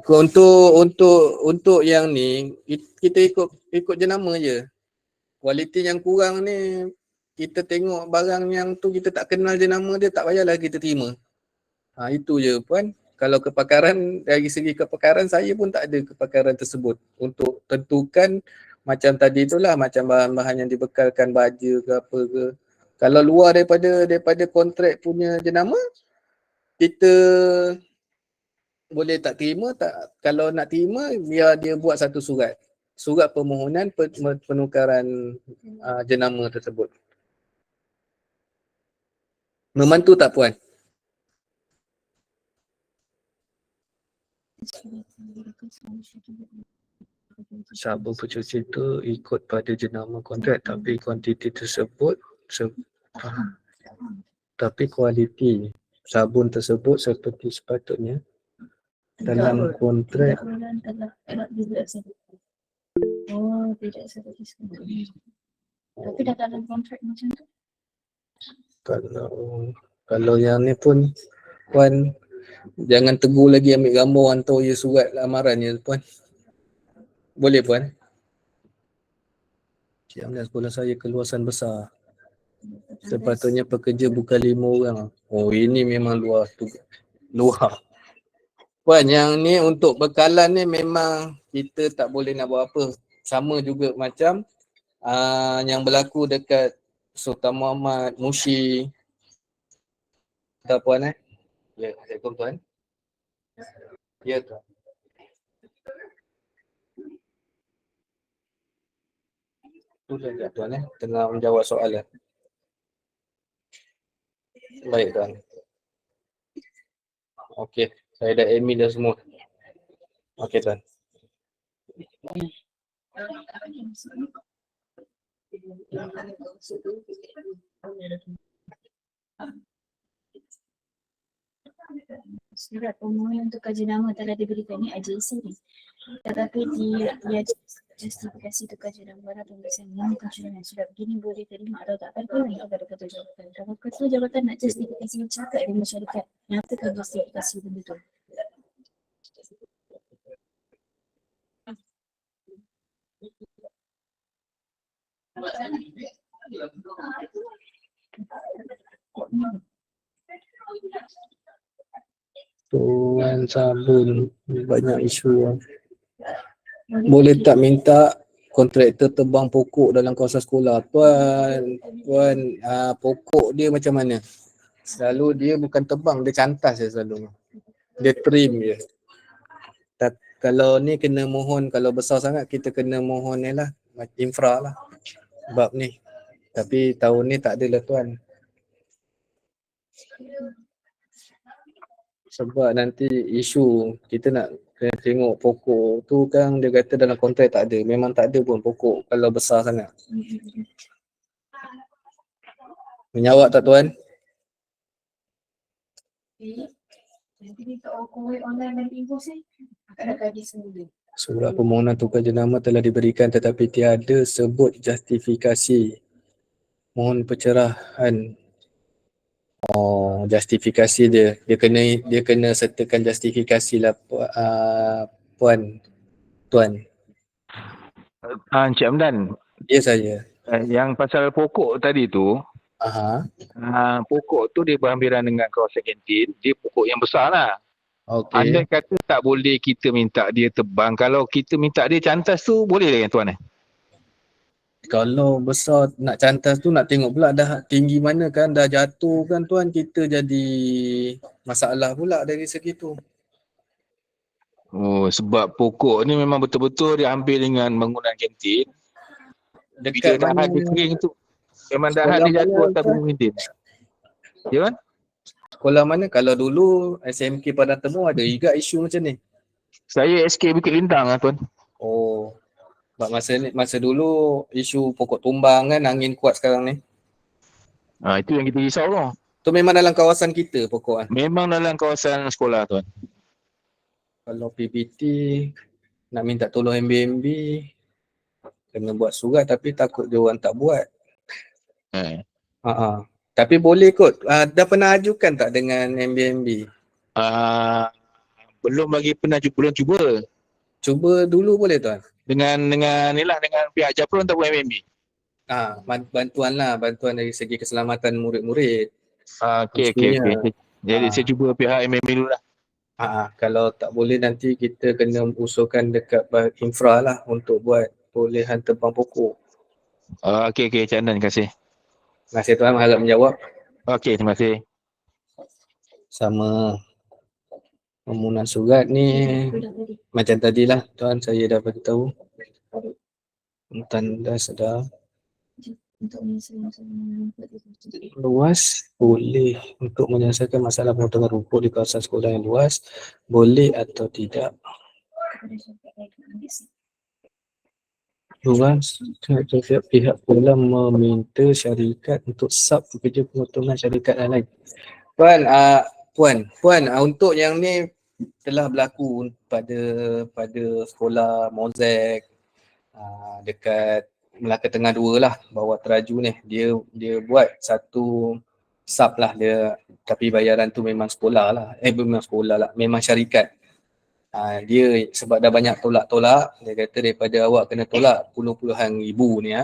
B: untuk yang ni kita ikut jenama je. Kualiti yang kurang ni kita tengok barang yang tu kita tak kenal jenama dia, tak payahlah kita terima. Itu je puan. Kalau kepakaran, dari segi kepakaran saya pun tak ada kepakaran tersebut untuk tentukan macam tadi itulah, macam bahan-bahan yang dibekalkan baja ke apa ke. Kalau luar daripada kontrak punya jenama, kita boleh tak terima. Kalau nak terima, biar dia buat satu surat permohonan penukaran jenama tersebut. Membantu tak puan? Sabun pencuci itu ikut pada jenama kontrak, tapi kuantiti tersebut tapi kualiti sabun tersebut seperti sepatutnya dalam kontrak.
F: Tidak seperti sekarang. Tapi dah dalam kontrak macam tu.
B: Kalau yang ni pun puan jangan tegur lagi, ambil gambar hantar je surat lamaran je puan. Boleh puan? Cik Amdan, sekolah saya keluasan besar. Sepatutnya pekerja bukan 5 orang. Ini memang luar. Puan, yang ni untuk bekalan ni memang kita tak boleh nak buat apa. Sama juga macam yang berlaku dekat Sultan Muhammad, Mushi. Tak puan Ya, Assalamualaikum tuan. Ya tuan. Tuan sekejap tuan tengah menjawab soalan. Baik tuan. Okey, saya dah admin dah semua. Okey tuan.
F: Surat permohonan untuk kaji nama telah diberikan ni AJC ni. Tetapi dia justifikasi untuk kaji nama barat pemeriksaan yang kecurangan. Surat begini boleh terima atau tak akan kena kepada ketua jabatan. Kalau ketua jabatan nak justifikasi cakap dengan masyarakat, nyatakan justifikasi benda tu.
B: Tuan Sabun, banyak isu. Boleh tak minta kontraktor tebang pokok dalam kawasan sekolah? Tuan, pokok dia macam mana? Selalu dia bukan tebang, dia cantas je selalu. Dia trim je. Kalau ni kena mohon, kalau besar sangat kita kena mohon ni lah, infra lah. Bab ni. Tapi tahun ni tak adalah tuan. Sebab nanti isu kita nak kena tengok pokok tu kan dia kata dalam kontrak tak ada. Memang tak ada pun pokok kalau besar sangat. Menjawab tak tuan?
F: Nanti kita online dan info sih. Akan kaji sendiri.
B: Surat permohonan tukar jenama telah diberikan tetapi tiada sebut justifikasi. Mohon pencerahan. Oh, justifikasi dia. Dia kena sertakan justifikasi lah puan. Tuan.
G: Encik Hamdan,
B: Ya saya.
G: yang pasal pokok tadi tu,
B: Aha.
G: pokok tu dia berhampiran dengan kawasan kantin, dia pokok yang besar lah.
B: Okey.
G: Andai kata tak boleh kita minta dia tebang, kalau kita minta dia cantas tu boleh lah tuan
B: Kalau besar nak cantas tu nak tengok pula dah tinggi mana kan, dah jatuh kan tuan, kita jadi masalah pula dari segi tu.
G: Oh, sebab pokok ni memang betul-betul dia hampir dengan bangunan kantin. Bila
B: Dekat
G: dah
B: mana?
G: ada kering tu, memang dah
B: Sekolah
G: ada jatuh
B: mana,
G: atas
B: Tuan?
G: bangunan kantin. Ya kan?
B: Sekolah mana? Kalau dulu SMK Padang Temu ada juga isu macam ni.
G: Saya SK Bukit Lintang lah tuan.
B: Oh. Sebab masa dulu isu pokok tumbang kan, angin kuat sekarang ni.
G: Itu yang kita risau tu.
B: Tu memang dalam kawasan kita pokok kan.
G: Memang dalam kawasan sekolah tuan.
B: Kalau PPT nak minta tolong MBMB kena buat surat tapi takut dia orang tak buat. Tapi boleh kot. Dah pernah ajukan tak dengan MBMB?
G: Belum lagi pernah belum cuba.
B: Cuba dulu boleh tuan?
G: Dengan pihak Japron ataupun MMB.
B: Bantuan dari segi keselamatan murid-murid.
G: Okey. Jadi saya cuba pihak MMB dulu lah.
B: Kalau tak boleh nanti kita kena usulkan dekat infra lah untuk buat bolehan tebang pokok.
G: Okey, Cik Andan, terima kasih.
B: Terima kasih tuan, harap menjawab.
G: Okey, terima kasih.
B: Sama permohonan surat ni macam tadilah tuan, saya dah beritahu. Tandas dah
F: Untuk menyelesaikan
B: luas, boleh untuk menyelesaikan masalah pemotongan rumput di kawasan sekolah yang luas, boleh atau tidak. Luas, setiap pihak pula meminta syarikat untuk sub bekerja pemotongan syarikat lain. Puan, untuk yang ni telah berlaku pada sekolah Mozek dekat Melaka Tengah 2 lah, bawah teraju ni. Dia buat satu sub lah dia, tapi bayaran tu memang sekolah lah. Memang syarikat. Dia sebab dah banyak tolak-tolak, dia kata daripada awak kena tolak puluhan ribu ni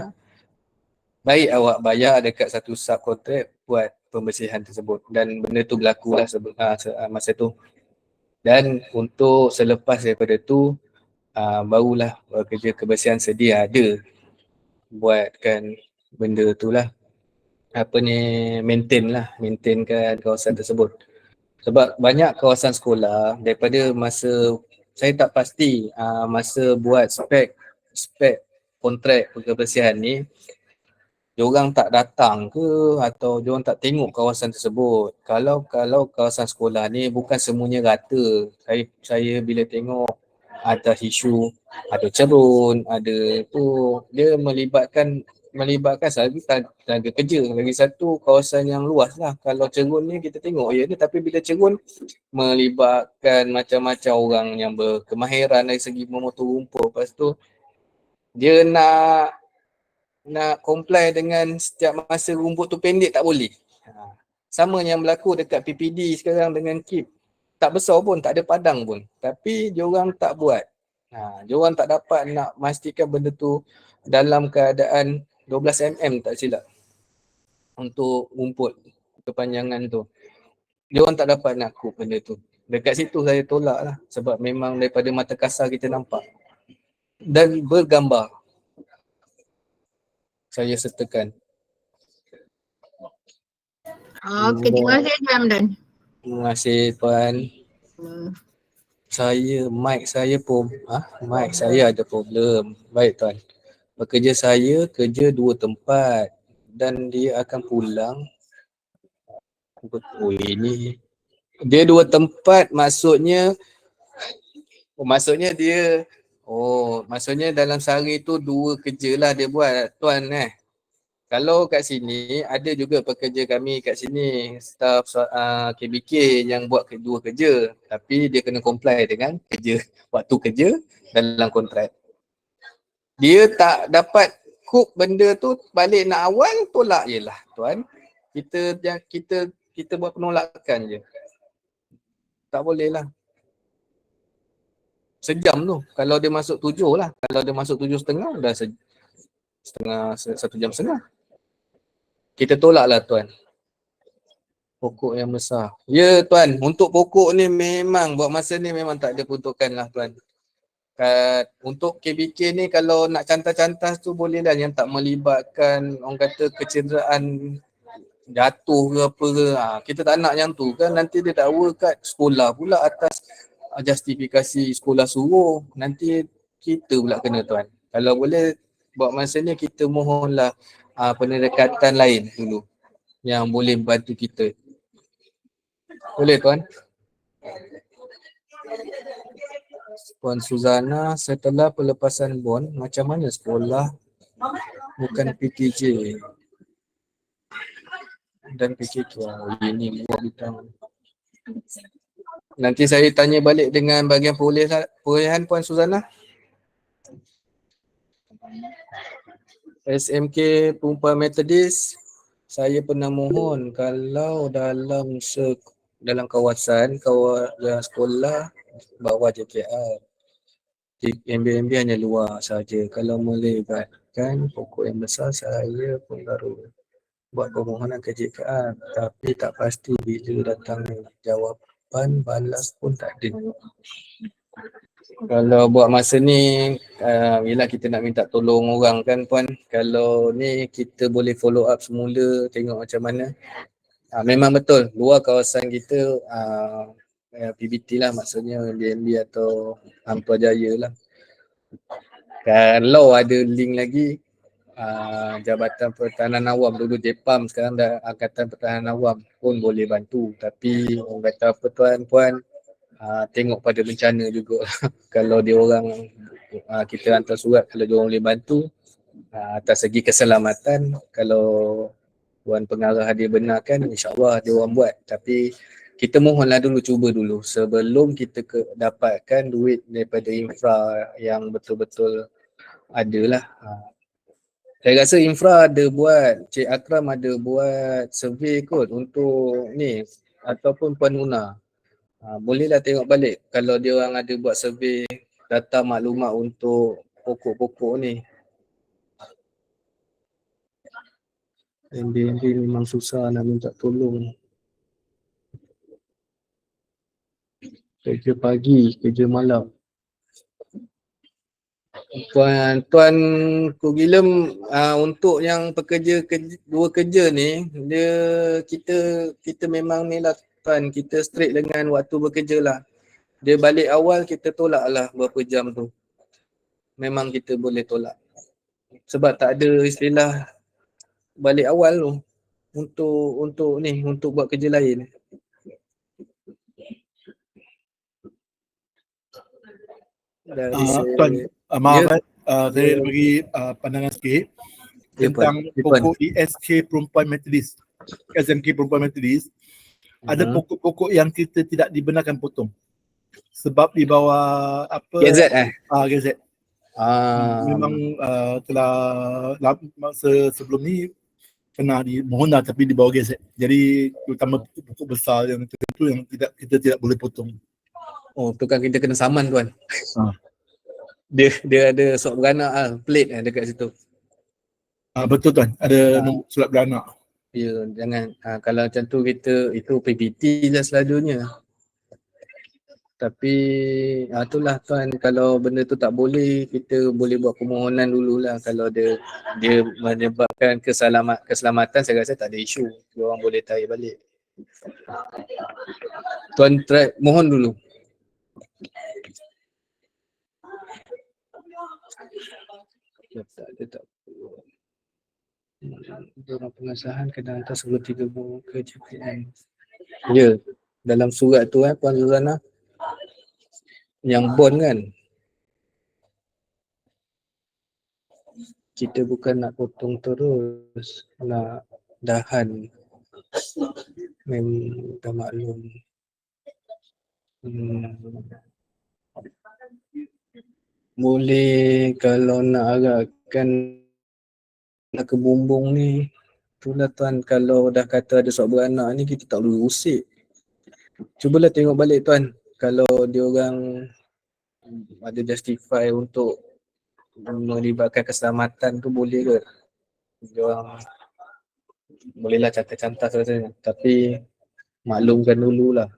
B: baik awak bayar dekat satu sub kontrak buat pembersihan tersebut. Dan benda tu berlaku lah masa tu. Dan untuk selepas daripada tu barulah kerja kebersihan sedia ada buatkan benda tu lah, maintainkan kawasan tersebut. Sebab banyak kawasan sekolah daripada masa, saya tak pasti masa buat spek kontrak kebersihan ni, diorang tak datang ke atau diorang tak tengok kawasan tersebut. Kalau kawasan sekolah ni bukan semuanya rata. Saya bila tengok atas isu ada cerun, ada tu, dia melibatkan satu tenaga kerja. Lagi satu kawasan yang luas lah. Kalau cerun ni kita tengok ya ni, tapi bila cerun melibatkan macam-macam orang yang berkemahiran dari segi memotong rumput. Lepas tu dia nak comply dengan setiap masa rumput tu pendek tak boleh. Sama yang berlaku dekat PPD sekarang dengan KIP. Tak besar pun, tak ada padang pun. Tapi diorang tak buat. Diorang tak dapat nak pastikan benda tu dalam keadaan 12 mm tak silap. Untuk rumput kepanjangan tu. Diorang tak dapat nak cook benda tu. Dekat situ saya tolak lah. Sebab memang daripada mata kasar kita nampak. Dan bergambar. Saya sertakan.
D: Okey, terima kasih Tuan Hamdan.
B: Terima kasih Tuan. Mic saya ada problem. Baik Tuan. Pekerja saya kerja 2 tempat dan dia akan pulang. Ini dia 2 tempat maksudnya maksudnya dalam sehari tu 2 kerja lah dia buat Tuan . Kalau kat sini ada juga pekerja kami kat sini, staff KBK yang buat 2 kerja, tapi dia kena comply dengan waktu kerja dalam kontrak. Dia tak dapat cook benda tu, balik nak awal, tolak je lah Tuan. Kita buat penolakan je. Tak boleh lah. Sejam tu. Kalau dia masuk 7 lah. Kalau dia masuk 7.30 dah 1 jam setengah. Kita tolak lah Tuan. Pokok yang besar. Ya Tuan, untuk pokok ni memang buat masa ni memang tak ada peruntukan lah Tuan. Untuk KBK ni kalau nak cantas-cantas tu boleh lah, yang tak melibatkan orang kata kecederaan jatuh ke apa ke. Kita tak nak yang tu kan, nanti dia dakwa kat sekolah pula atas justifikasi sekolah suruh. Nanti kita pula kena Tuan. Kalau boleh buat masa ni kita mohonlah pendekatan lain dulu yang boleh bantu kita. Boleh Tuan? Puan Suzana, setelah pelepasan bond, macam mana sekolah bukan PTJ dan PKK? Ini buat bidang. Nanti saya tanya balik dengan bahagian perolehan Puan Suzana. SMK Perempuan Methodist, saya pernah mohon kalau dalam kawasan sekolah bawah JKR, MB hanya luar saja. Kalau melibatkan pokok yang besar, saya pun baru buat permohonan ke JKR, tapi tak pasti bila datang jawapan balas pun tak ada. Kalau buat masa ni, bila kita nak minta tolong orang kan Puan, kalau ni kita boleh follow up semula, tengok macam mana. Memang betul, luar kawasan kita PBT lah, maksudnya BNB atau Hang Tuah Jaya lah. Kalau ada link lagi, Jabatan Pertahanan Awam, dulu JPAM, sekarang dah Angkatan Pertahanan Awam pun boleh bantu. Tapi orang kata apa Tuan, Puan, tengok pada bencana juga. Kalau dia orang kita hantar surat, kalau dia orang boleh bantu atas segi keselamatan, kalau Puan Pengarah dia benarkan, insyaAllah dia orang buat. Tapi kita mohonlah dulu, cuba dulu sebelum kita dapatkan duit daripada infra yang betul-betul adalah. Saya rasa infra ada buat, Cik Akram ada buat survey kot untuk ni, ataupun Puan Una. Bolehlah tengok balik kalau dia orang ada buat survey data maklumat untuk pokok-pokok ni. MB memang susah nak minta tolong. Kerja pagi, kerja malam. Tuan Kugilem, untuk yang dua kerja ni, kita memang ni lah Tuan, kita straight dengan waktu bekerja lah. Dia balik awal, kita tolak lah berapa jam tu. Memang kita boleh tolak. Sebab tak ada istilah balik awal tu untuk buat kerja lain. Dari
C: Tuan, maaf
B: Ya.
C: saya
B: Ya.
C: bagi pandangan sikit
B: Ya,
C: tentang
B: Puan. Ya, Puan.
C: pokok ISK Perempuan Metodis, SMK Perempuan Metodis. Ada pokok-pokok yang kita tidak dibenarkan potong sebab di bawah apa
B: GZ
C: GZ. Memang telah masa sebelum ni pernah dimohon dah tapi di bawah GZ. Jadi terutama pokok besar yang tertentu yang kita tidak boleh potong.
B: Oh, tu kan kita kena saman, Tuan. Dia ada surat beranak plate dekat situ.
C: Betul tuan, ada surat beranak.
B: Ya, jangan kalau macam tu kita itu PPT lah selalunya. Tapi itulah tuan, kalau benda tu tak boleh, kita boleh buat permohonan dululah. Kalau dia menyebabkan keselamatan, saya rasa tak ada isu. Dia orang boleh tarik balik. Tuan try mohon dulu. Dia tak dalam pengesahan kena hantar sebelum 3 bulan ke JPM. Ya, dalam surat tu Puan Zuzana, yang bond kan, kita bukan nak potong terus, nak dahan. Memang dah maklum. Boleh kalau nak arahkan nak ke bumbung ni, itulah tuan, kalau dah kata ada surat beranak ni kita tak perlu usik. Cubalah tengok balik tuan, kalau dia orang ada justify untuk melibatkan keselamatan tu boleh ke? Dia orang bolehlah cantas-cantas rasanya, tapi maklumkan dululah.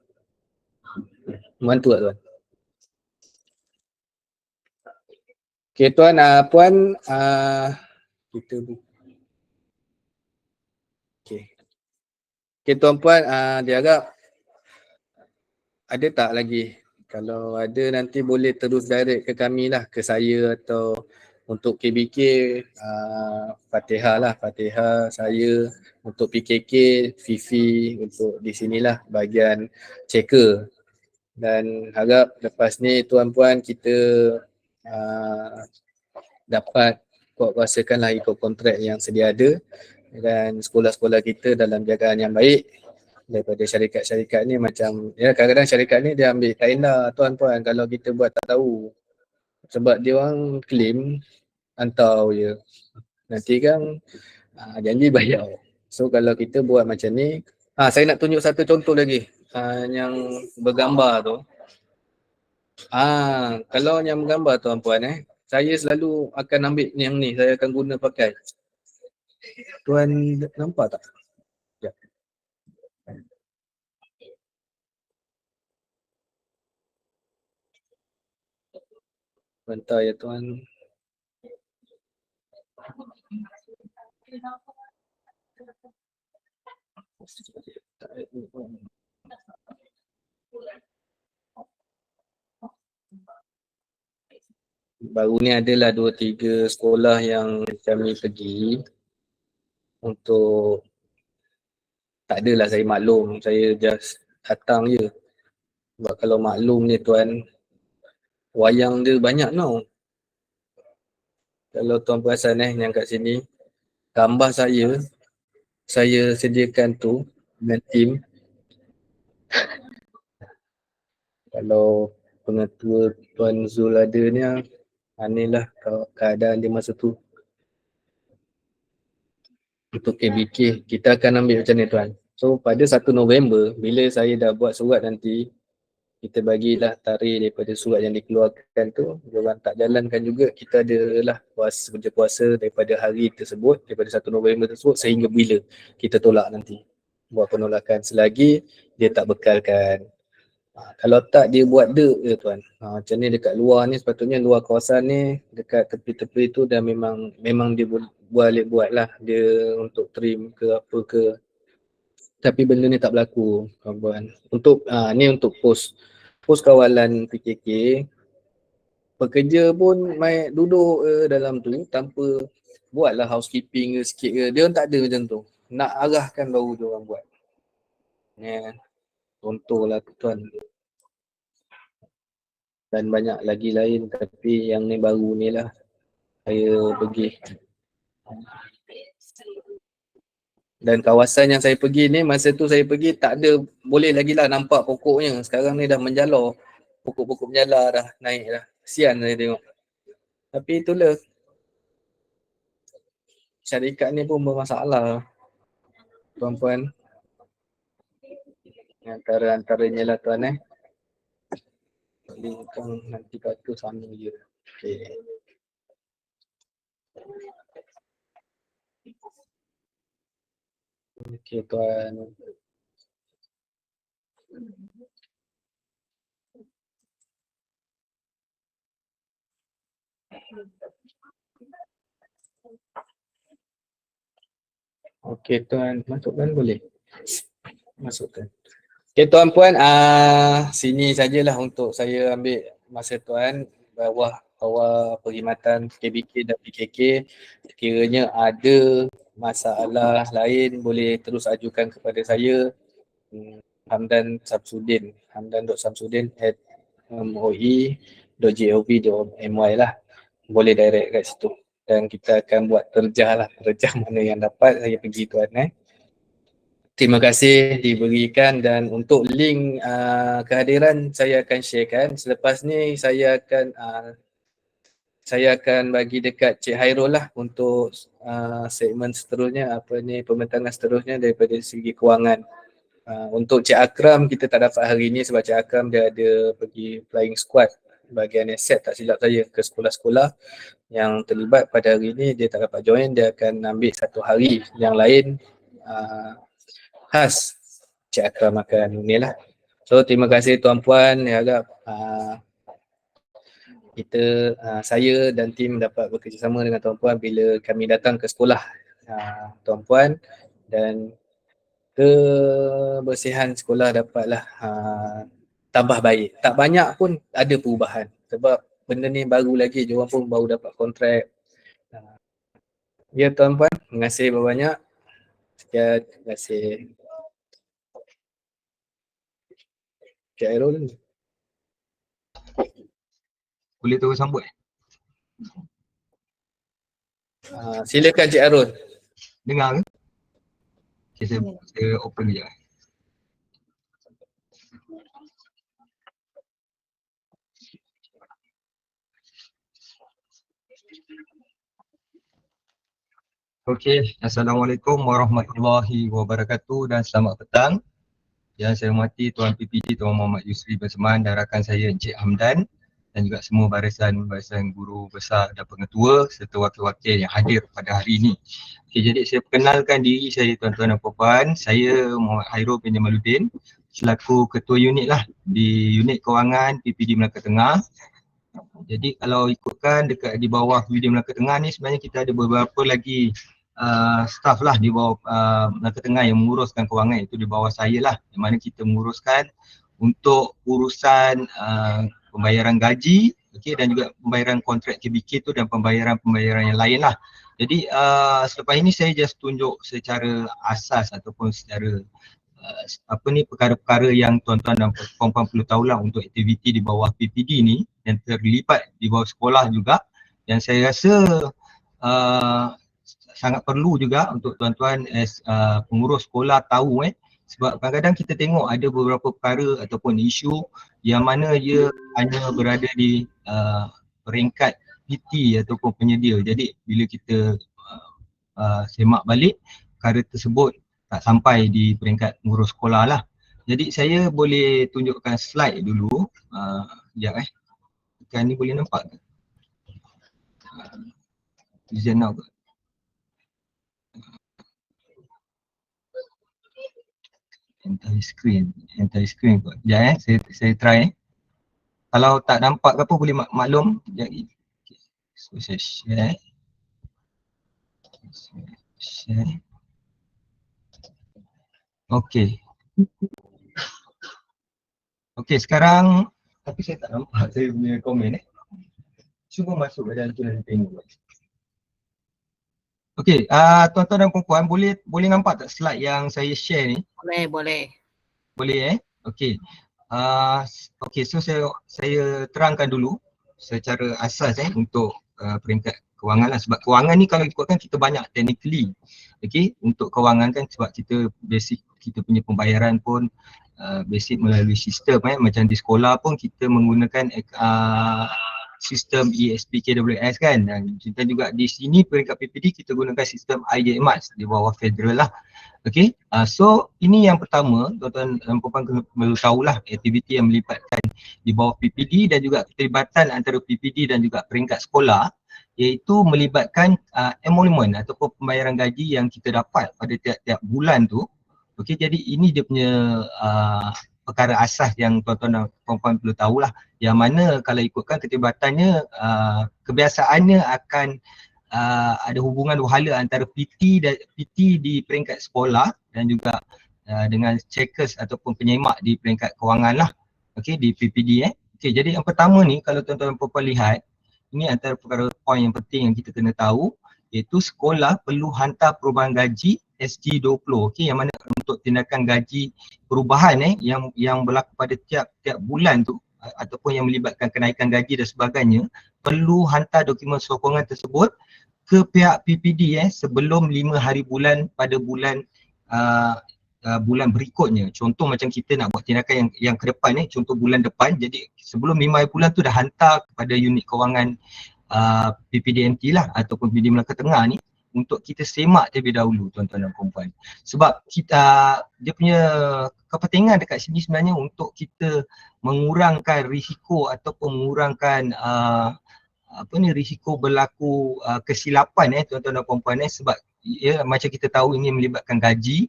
B: Bantu tak tuan? Okay tuan, puan kita Okay tuan-puan, dia harap ada tak lagi? Kalau ada nanti boleh terus direct ke kami lah, ke saya atau untuk KBK, Fatihah lah, Fatihah saya, untuk PKK, Fifi untuk di sinilah bahagian checker. Dan harap lepas ni tuan-puan kita dapat kuasakanlah ikut kontrak yang sedia ada, dan sekolah-sekolah kita dalam jagaan yang baik daripada syarikat-syarikat ni. Macam ya, kadang-kadang syarikat ni dia ambil tenda tuan-puan kalau kita buat tak tahu, sebab dia orang claim hantar je, nanti kan janji bayar. So kalau kita buat macam ni, saya nak tunjuk satu contoh lagi yang bergambar tu. Kalau yang bergambar tuan-puan saya selalu akan ambil yang ni, saya akan guna pakai. Tuan nampak tak? Ya. Bentar ya tuan. Baru ni adalah 2-3 sekolah yang kami pergi untuk, tak adalah saya maklum, saya just datang je. Sebab kalau maklum ni tuan, wayang dia banyak tau. Kalau tuan perasan yang kat sini, gambar saya sediakan tu dengan tim. Kalau pengetua Tuan Zul ada ni, inilah keadaan dia masa tu. Untuk KBK, kita akan ambil macam ni tuan. So pada 1 November, bila saya dah buat surat nanti, kita bagilah tarikh daripada surat yang dikeluarkan tu, diorang tak jalankan juga, kita adalah kerja puasa daripada hari tersebut, daripada 1 November tersebut sehingga bila kita tolak nanti. Buat penolakan selagi dia tak bekalkan. Kalau tak dia buat dek je tuan. Macam ni dekat luar ni, sepatutnya luar kawasan ni, dekat tepi-tepi tu dah memang dia boleh buat lah dia untuk trim ke apa ke. Tapi benda ni tak berlaku kawan. Untuk ni untuk pos kawalan PKK, pekerja pun main duduk dalam tu tanpa buatlah housekeeping ke sikit ke. Dia orang tak ada macam tu. Nak arahkan baru dia orang buat. Ya. Contohlah tuan. Dan banyak lagi lain tapi yang ni baru ni lah saya pergi. Dan kawasan yang saya pergi ni, masa tu saya pergi tak ada, boleh lagi lah nampak pokoknya. Sekarang ni dah menjalar. Pokok-pokok menjalar dah naik dah. Kesian saya tengok. Tapi itulah, syarikat ni pun bermasalah tuan-puan. Antaranya lah tuan linkkan nanti kata sama je. Okay. Okay tuan. Okay tuan, masukkan boleh? Masukkan. Okay tuan puan, sini sajalah untuk saya ambil masa tuan. Bawah perkhidmatan KBK dan PKK, sekiranya ada masalah lain boleh terus ajukan kepada saya, Hamdan Samsudin at moi.gov.my lah. Boleh direct kat situ dan kita akan buat terjah mana yang dapat saya pergi tuan. Terima kasih diberikan dan untuk link kehadiran saya akan sharekan. Selepas ni saya akan bagi dekat Cik Hairul lah untuk segmen seterusnya, pembentangan seterusnya daripada segi kewangan. Untuk Cik Akram kita tak dapat hari ni sebab Cik Akram dia ada pergi flying squad bahagian aset tak silap saya ke sekolah-sekolah yang terlibat pada hari ni. Dia tak dapat join, dia akan ambil satu hari yang lain khas Cik Akram akan ni lah. So terima kasih tuan puan, saya harap saya dan tim dapat bekerjasama dengan tuan puan bila kami datang ke sekolah tuan puan, dan kebersihan sekolah dapatlah tambah baik. Tak banyak pun ada perubahan sebab benda ni baru lagi, diorang pun baru dapat kontrak. Ya tuan puan, terima kasih banyak. Sekian, terima kasih. Cik Airul.
G: Boleh terus sambut?
B: Silakan Cik Airul.
G: Dengar ke? Okay, saya open kejap. Okey, Assalamualaikum warahmatullahi wabarakatuh dan selamat petang. Yang saya hormati Tuan PPD, Tuan Muhammad Yusri Berseman dan rakan saya Encik Hamdan dan juga semua barisan guru besar dan pengetua serta wakil-wakil yang hadir pada hari ini. Okey, jadi saya perkenalkan diri saya tuan-tuan dan puan-puan. Saya Muhammad Hairul bin Jamaluddin selaku ketua unit lah di unit kewangan PPD Melaka Tengah. Jadi kalau ikutkan dekat di bawah PPD Melaka Tengah ni sebenarnya kita ada beberapa lagi staff lah di bawah Melaka Tengah yang menguruskan kewangan, itu di bawah saya lah, di mana kita menguruskan untuk urusan pembayaran gaji, okey, dan juga pembayaran kontrak KBK tu dan pembayaran yang lain lah. Jadi selepas ini saya just tunjuk secara asas ataupun secara perkara-perkara yang tuan-tuan dan puan-puan perlu tahulah untuk aktiviti di bawah PPD ni yang terlibat di bawah sekolah juga, yang saya rasa sangat perlu juga untuk tuan-tuan as pengurus sekolah tahu sebab kadang-kadang kita tengok ada beberapa perkara ataupun isu yang mana ia hanya berada di peringkat PT ataupun penyedia. Jadi bila kita semak balik, perkara tersebut tak sampai di peringkat pengurus sekolah lah. Jadi saya boleh tunjukkan slide dulu. Sekejap Kan ni boleh nampak ke? Vision now ke? Entire screen kot. Sekejap saya try Kalau tak nampak ke apa boleh maklum. Sekejap. So saya share. Okey. Okey, sekarang tapi saya tak nampak saya punya komen Cuba masuk ke dalam tu dan tengok. Okey, tuan-tuan dan puan-puan, boleh nampak tak slide yang saya share ni?
E: Boleh.
G: Boleh Okey. Okey, so saya terangkan dulu secara asas untuk peringkat kewangan lah. Sebab kewangan ni kalau ikutkan kita banyak technically. Okey, untuk kewangan kan sebab kita basic kita punya pembayaran pun basic melalui sistem macam di sekolah pun kita menggunakan sistem ESP KWS kan, dan kita juga di sini peringkat PPD kita gunakan sistem IJMAS di bawah federal lah. Okey, so ini yang pertama tuan-tuan dan puan perlu tahulah aktiviti yang melibatkan di bawah PPD dan juga keterlibatan antara PPD dan juga peringkat sekolah, iaitu melibatkan emolument ataupun pembayaran gaji yang kita dapat pada tiap-tiap bulan tu. Okey, jadi ini dia punya perkara asas yang tuan-tuan dan puan-puan perlu tahulah, yang mana kalau ikutkan keterlibatannya kebiasaannya akan ada hubungan wahala antara PT di peringkat sekolah dan juga dengan checkers ataupun penyemak di peringkat kewangan lah. Okey, di PPD Okey, jadi yang pertama ni kalau tuan-tuan dan puan-puan lihat, ini antara perkara poin yang penting yang kita kena tahu, iaitu sekolah perlu hantar perubahan gaji SG20, okey, yang mana untuk tindakan gaji perubahan yang berlaku pada tiap bulan tu ataupun yang melibatkan kenaikan gaji dan sebagainya, perlu hantar dokumen sokongan tersebut ke pihak PPD sebelum 5 hari bulan pada bulan bulan berikutnya. Contoh macam kita nak buat tindakan yang ke depan contoh bulan depan, jadi sebelum 5 hari bulan tu dah hantar kepada unit kewangan PPDMT lah ataupun PPD Melaka Tengah ni untuk kita semak terlebih dahulu tuan-tuan dan puan-puan. Sebab kita dia punya kepentingan dekat sini sebenarnya untuk kita mengurangkan risiko ataupun mengurangkan risiko berlaku kesilapan tuan-tuan dan puan-puan sebab macam kita tahu ini melibatkan gaji,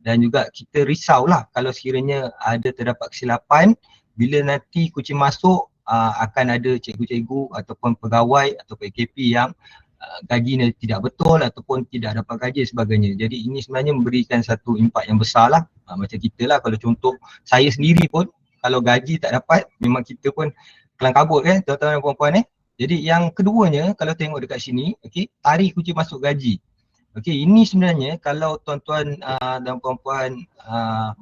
G: dan juga kita risaulah kalau sekiranya ada terdapat kesilapan bila nanti kucing masuk akan ada cikgu-cikgu ataupun pegawai ataupun AKP yang gajinya tidak betul ataupun tidak dapat gaji sebagainya. Jadi ini sebenarnya memberikan satu impak yang besar lah. Macam kita lah, kalau contoh saya sendiri pun kalau gaji tak dapat memang kita pun kelang kabut tuan-tuan dan puan-puan Jadi yang keduanya kalau tengok dekat sini, okey, tarikh kunci masuk gaji. Okey, ini sebenarnya kalau tuan-tuan dan puan-puan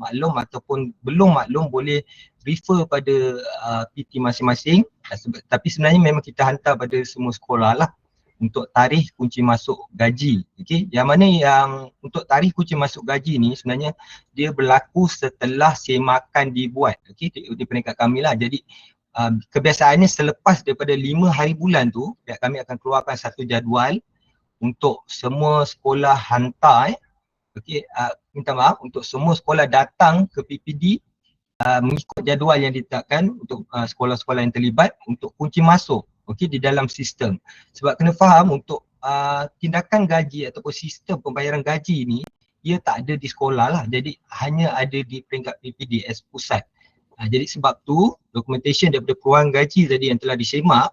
G: maklum ataupun belum maklum boleh refer pada PT masing-masing, tapi sebenarnya memang kita hantar pada semua sekolah lah untuk tarikh kunci masuk gaji. Okey, yang mana yang untuk tarikh kunci masuk gaji ni sebenarnya dia berlaku setelah semakan dibuat. Okey, di peringkat kami lah. Jadi kebiasaannya selepas daripada 5 hari bulan tu, kami akan keluarkan satu jadual untuk semua sekolah hantar okey, minta maaf untuk semua sekolah datang ke PPD mengikut jadual yang ditetapkan untuk sekolah-sekolah yang terlibat untuk kunci masuk okey di dalam sistem. Sebab kena faham untuk tindakan gaji ataupun sistem pembayaran gaji ni ia tak ada di sekolah lah, jadi hanya ada di peringkat PPDS pusat. Jadi sebab tu documentation daripada perubahan gaji tadi yang telah disemak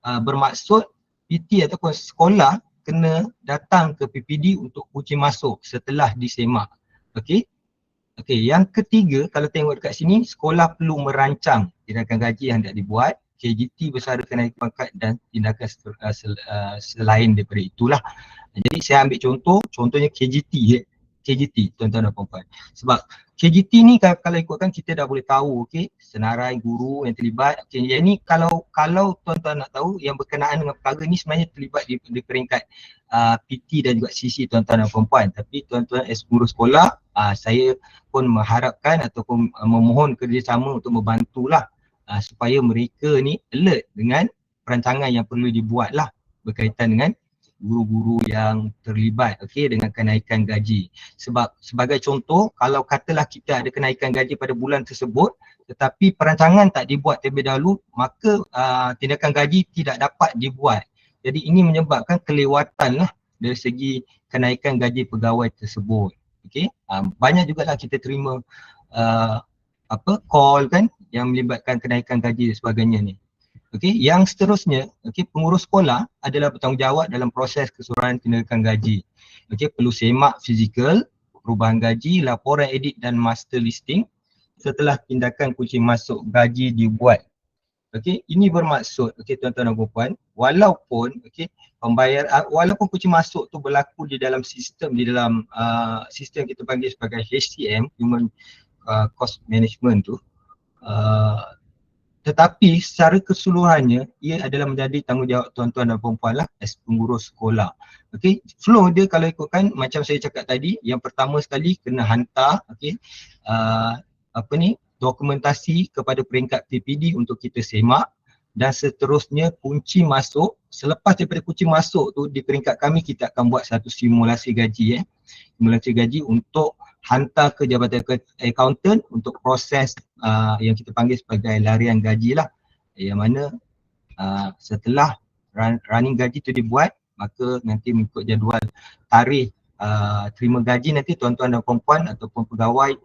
G: bermaksud PT ataupun sekolah kena datang ke PPD untuk kunci masuk setelah disemak. Okey. Okey, yang ketiga kalau tengok dekat sini, sekolah perlu merancang tindakan gaji yang hendak dibuat, KGT bersara kenaikan pangkat dan tindakan selain daripada itulah. Jadi saya ambil contohnya KGT tuan-tuan dan puan-puan. Sebab KGT ni kalau ikutkan kita dah boleh tahu senarai guru yang terlibat. Yang ni kalau tuan-tuan nak tahu yang berkenaan dengan perkara ni sebenarnya terlibat di peringkat PT dan juga CC tuan-tuan dan puan-puan. Tapi tuan-tuan as guru sekolah, saya pun mengharapkan ataupun memohon kerjasama untuk membantulah supaya mereka ni alert dengan perancangan yang perlu dibuat lah berkaitan dengan guru-guru yang terlibat dengan kenaikan gaji. Sebab sebagai contoh, kalau katalah kita ada kenaikan gaji pada bulan tersebut tetapi perancangan tak dibuat terlebih dahulu, maka tindakan gaji tidak dapat dibuat. Jadi ini menyebabkan kelewatan lah dari segi kenaikan gaji pegawai tersebut. Banyak juga lah kita terima call kan yang melibatkan kenaikan gaji dan sebagainya ni. Yang seterusnya, pengurus sekolah adalah bertanggungjawab dalam proses keseluruhan tindakan gaji. Perlu semak fizikal, perubahan gaji, laporan edit dan master listing setelah tindakan kunci masuk gaji dibuat. Okey, ini bermaksud okey tuan-tuan dan puan-puan, walaupun okey walaupun kunci masuk tu berlaku di dalam sistem sistem kita panggil sebagai HCM, Human Cost Management tu, tetapi secara keseluruhannya ia adalah menjadi tanggungjawab tuan-tuan dan puan-puan lah as pengurus sekolah. Okey, flow dia kalau ikutkan macam saya cakap tadi, yang pertama sekali kena hantar okey dokumentasi kepada peringkat PPD untuk kita semak, dan seterusnya kunci masuk. Selepas daripada kunci masuk tu di peringkat kami, kita akan buat satu simulasi gaji simulasi gaji untuk hantar ke jabatan accountant untuk proses yang kita panggil sebagai larian gaji lah, yang mana setelah running gaji tu dibuat, maka nanti mengikut jadual tarikh terima gaji, nanti tuan-tuan dan puan-puan ataupun pegawai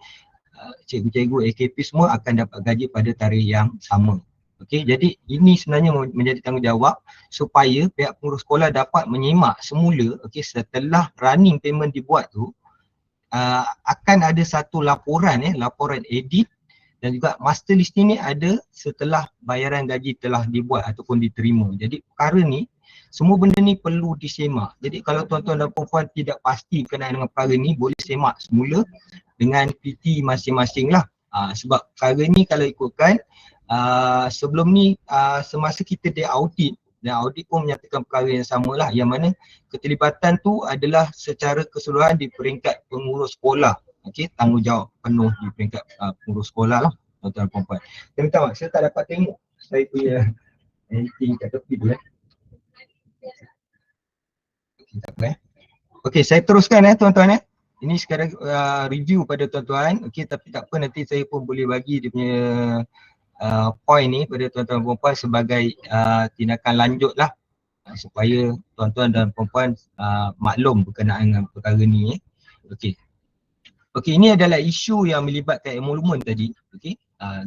G: cikgu-cikgu AKP semua akan dapat gaji pada tarikh yang sama. Okey, jadi ini sebenarnya menjadi tanggungjawab supaya pihak pengurus sekolah dapat menyimak semula okey setelah running payment dibuat tu, akan ada satu laporan laporan edit, dan juga master listing ni ada setelah bayaran gaji telah dibuat ataupun diterima. Jadi perkara ni, semua benda ni perlu disemak. Jadi kalau tuan-tuan dan puan-puan tidak pasti berkenaan dengan perkara ni, boleh semak semula dengan PT masing-masing lah. Sebab perkara ni kalau ikutkan sebelum ni semasa kita dia audit, dan audit pun menyatakan perkara yang sama lah, yang mana keterlibatan tu adalah secara keseluruhan di peringkat pengurus sekolah. Okey, tanggungjawab penuh di peringkat pengurus sekolah lah tuan-tuan dan puan-puan. Saya minta maaf, saya tak dapat tengok saya punya editing kat tepi tu Okey, tak apa Okey, saya teruskan tuan-tuan Ini sekarang review pada tuan-tuan. Okey, tapi tak apa, nanti saya pun boleh bagi dia punya point ni pada tuan-tuan dan puan-puan sebagai tindakan lanjut lah, supaya tuan-tuan dan puan-puan maklum berkenaan dengan perkara ni. Okey. Okey, ini adalah isu yang melibatkan emolumen tadi. Okey.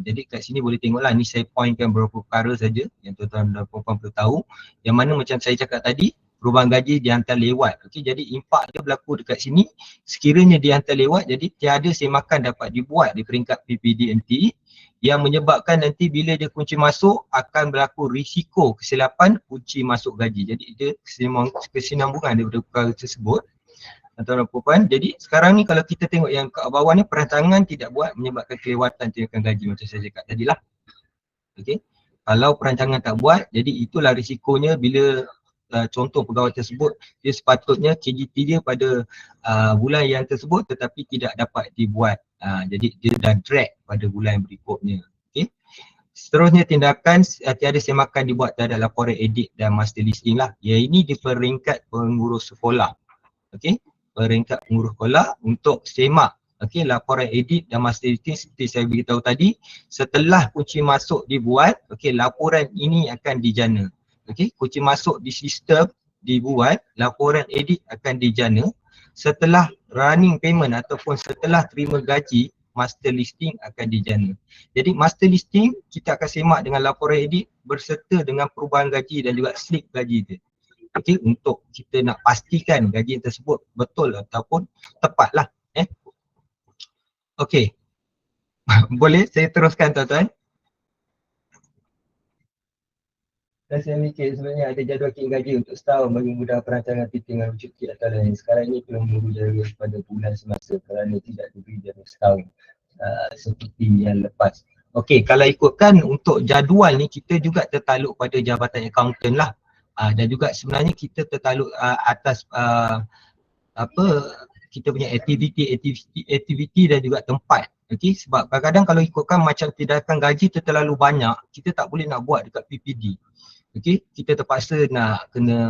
G: Jadi kat sini boleh tengoklah, ni saya pointkan beberapa perkara saja yang tuan-tuan dan puan-puan perlu tahu, yang mana macam saya cakap tadi, perubahan gaji dihantar lewat. Okey, jadi impak dia berlaku dekat sini. Sekiranya dihantar lewat, jadi tiada semakan dapat dibuat di peringkat PPD&T, yang menyebabkan nanti bila dia kunci masuk akan berlaku risiko kesilapan kunci masuk gaji. Jadi dia kesinambungan daripada perkara tersebut, tuan-tuan dan puan-puan. Jadi sekarang ni kalau kita tengok yang kat bawah ni, perancangan tidak buat menyebabkan kelewatan tindakan gaji macam saya cakap tadi lah. Okey, kalau perancangan tak buat, jadi itulah risikonya bila contoh pegawai tersebut, dia sepatutnya KGT dia pada bulan yang tersebut tetapi tidak dapat dibuat. Jadi dia dah drag pada bulan berikutnya. Okey. Seterusnya tindakan tiada semakan dibuat terhadap laporan edit dan master listing lah. Yang ini di peringkat pengurus sekolah. Okey, peringkat pengurus sekolah untuk semak laporan edit dan master listing seperti saya beritahu tadi. Setelah kunci masuk dibuat, laporan ini akan dijana. Kunci masuk di sistem dibuat, laporan edit akan dijana. Setelah running payment ataupun setelah terima gaji, master listing akan dijana. Jadi master listing kita akan semak dengan laporan edit berserta dengan perubahan gaji dan juga slip gaji dia. Okey, untuk kita nak pastikan gaji tersebut betul ataupun tepat lah. Okey. Boleh saya teruskan tuan-tuan? Dan saya fikir sebenarnya ada jadual kek gaji untuk setahun bagi mudah perancangan PT dengan cuti atau lain. Sekarang ini perlu menunggu jadual pada bulan semasa kerana tidak diberi jadual setahun seperti yang lepas. Okey, kalau ikutkan untuk jadual ni kita juga tertaluk pada jabatan accountant lah. Dan juga sebenarnya kita tertaluk atas kita punya aktiviti dan juga tempat. Okey, sebab kadang-kadang kalau ikutkan macam tindakan gaji tu terlalu banyak, kita tak boleh nak buat dekat PPD. Okey, kita terpaksa nak kena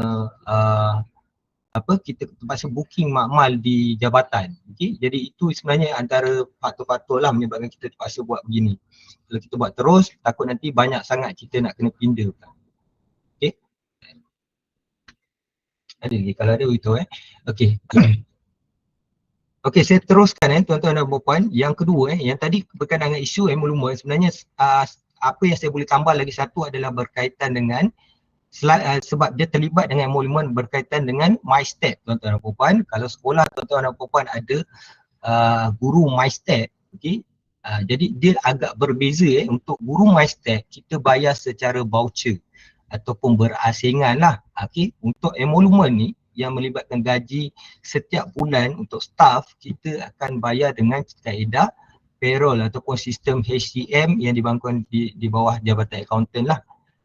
G: kita terpaksa booking makmal di jabatan. Okey, jadi itu sebenarnya antara faktor-faktor lah menyebabkan kita terpaksa buat begini. Kalau kita buat terus, takut nanti banyak sangat kita nak kena pindah. Okey. Ada lagi kalau ada beritahu Okey. Okey, saya teruskan tuan-tuan dan puan-puan. Yang kedua yang tadi berkaitan dengan isu emolumen, sebenarnya apa yang saya boleh tambah lagi satu adalah berkaitan dengan sebab dia terlibat dengan emolumen berkaitan dengan MyStep tuan-tuan dan puan-puan. Kalau sekolah tuan-tuan dan puan-puan ada guru MyStep, okey, Jadi dia agak berbeza untuk guru MyStep kita bayar secara voucher ataupun berasingan lah. Okay. Untuk emolumen ni yang melibatkan gaji setiap bulan untuk staff, kita akan bayar dengan kaedah payroll ataupun sistem HCM yang dibangun di bawah Jabatan Accountant lah.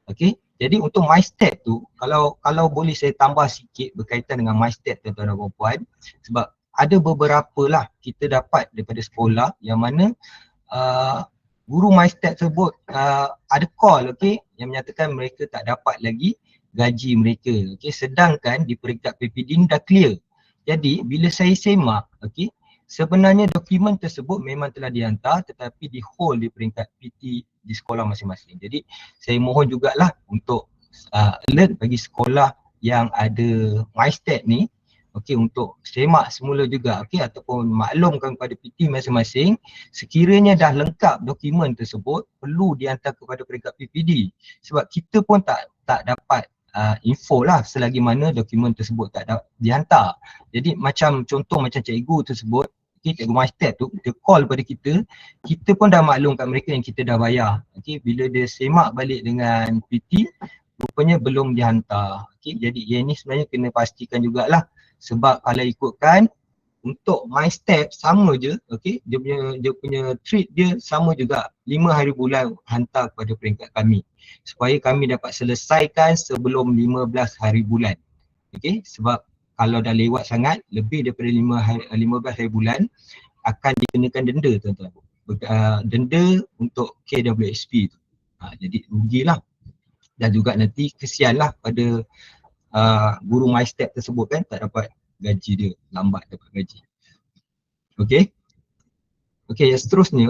G: Okay. Jadi untuk MyStep tu, kalau boleh saya tambah sikit berkaitan dengan MyStep tuan-tuan dan puan-puan, sebab ada beberapa lah kita dapat daripada sekolah yang mana guru MyStep tersebut ada call, okay, yang menyatakan mereka tak dapat lagi gaji mereka, okay, sedangkan di peringkat PPD ni dah clear. Jadi bila saya semak, okay, sebenarnya dokumen tersebut memang telah dihantar tetapi di hold di peringkat PT di sekolah masing-masing. Jadi saya mohon jugalah untuk alert bagi sekolah yang ada MyStep ni, okey, untuk semak semula juga, okey, ataupun maklumkan kepada PT masing-masing sekiranya dah lengkap dokumen tersebut perlu dihantar kepada peringkat PPD, sebab kita pun tak dapat info lah selagi mana dokumen tersebut tak dihantar. Jadi macam contoh macam cikgu tersebut, okay, cikgu MyStep tu dia call pada kita pun dah maklum kat mereka yang kita dah bayar. Okay, bila dia semak balik dengan PT rupanya belum dihantar. Okay, jadi yang ni sebenarnya kena pastikan jugalah, sebab kalau ikutkan untuk MyStep sama je, okay, dia punya treat dia sama juga, 5 hari bulan hantar kepada peringkat kami supaya kami dapat selesaikan sebelum 15 hari bulan. Okay, sebab kalau dah lewat sangat lebih daripada 15 hari bulan akan dikenakan denda tuan-tuan. Denda untuk KWSP tu. Jadi rugilah. Dan juga nanti kesianlah pada guru MyStep tersebut kan, tak dapat gaji dia, lambat dapat gaji. Okey. Okey, yang seterusnya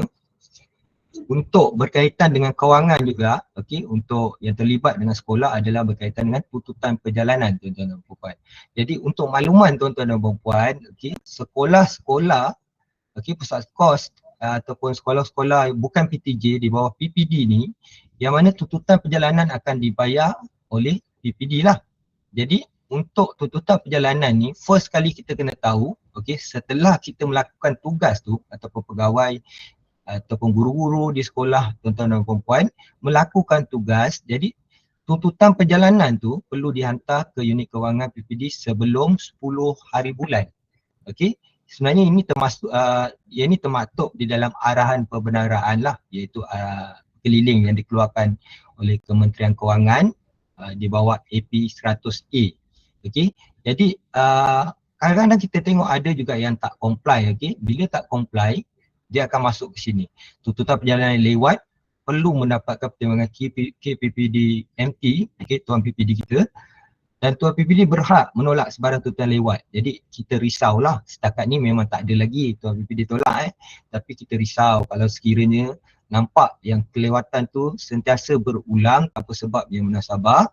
G: untuk berkaitan dengan kewangan juga, okey, untuk yang terlibat dengan sekolah adalah berkaitan dengan tuntutan perjalanan tuan-tuan dan puan-puan. Jadi untuk makluman tuan-tuan dan puan-puan, okey, sekolah-sekolah, okey, pusat kos ataupun sekolah-sekolah bukan PTJ di bawah PPD ni, yang mana tuntutan perjalanan akan dibayar oleh PPD lah. Jadi untuk tuntutan perjalanan ni, first kali kita kena tahu, okey, setelah kita melakukan tugas tu ataupun pegawai ataupun guru-guru di sekolah tuan-tuan dan puan-puan melakukan tugas, jadi tuntutan perjalanan tu perlu dihantar ke unit kewangan PPD sebelum 10 hari bulan. Okey, sebenarnya ini termasuk yang ini termaktub di dalam arahan perbendaharaan lah, iaitu keliling yang dikeluarkan oleh Kementerian Kewangan di bawah AP 100A. Okey, jadi kadang-kadang kita tengok ada juga yang tak comply, okey. Bila tak comply, dia akan masuk ke sini. Tuntutan perjalanan lewat perlu mendapatkan pertimbangan KPPD MT, okey, Tuan PPD kita, dan Tuan PPD berhak menolak sebarang tuntutan lewat. Jadi kita risaulah, setakat ni memang tak ada lagi Tuan PPD tolak tapi kita risau kalau sekiranya nampak yang kelewatan tu sentiasa berulang tanpa sebab yang munasabah,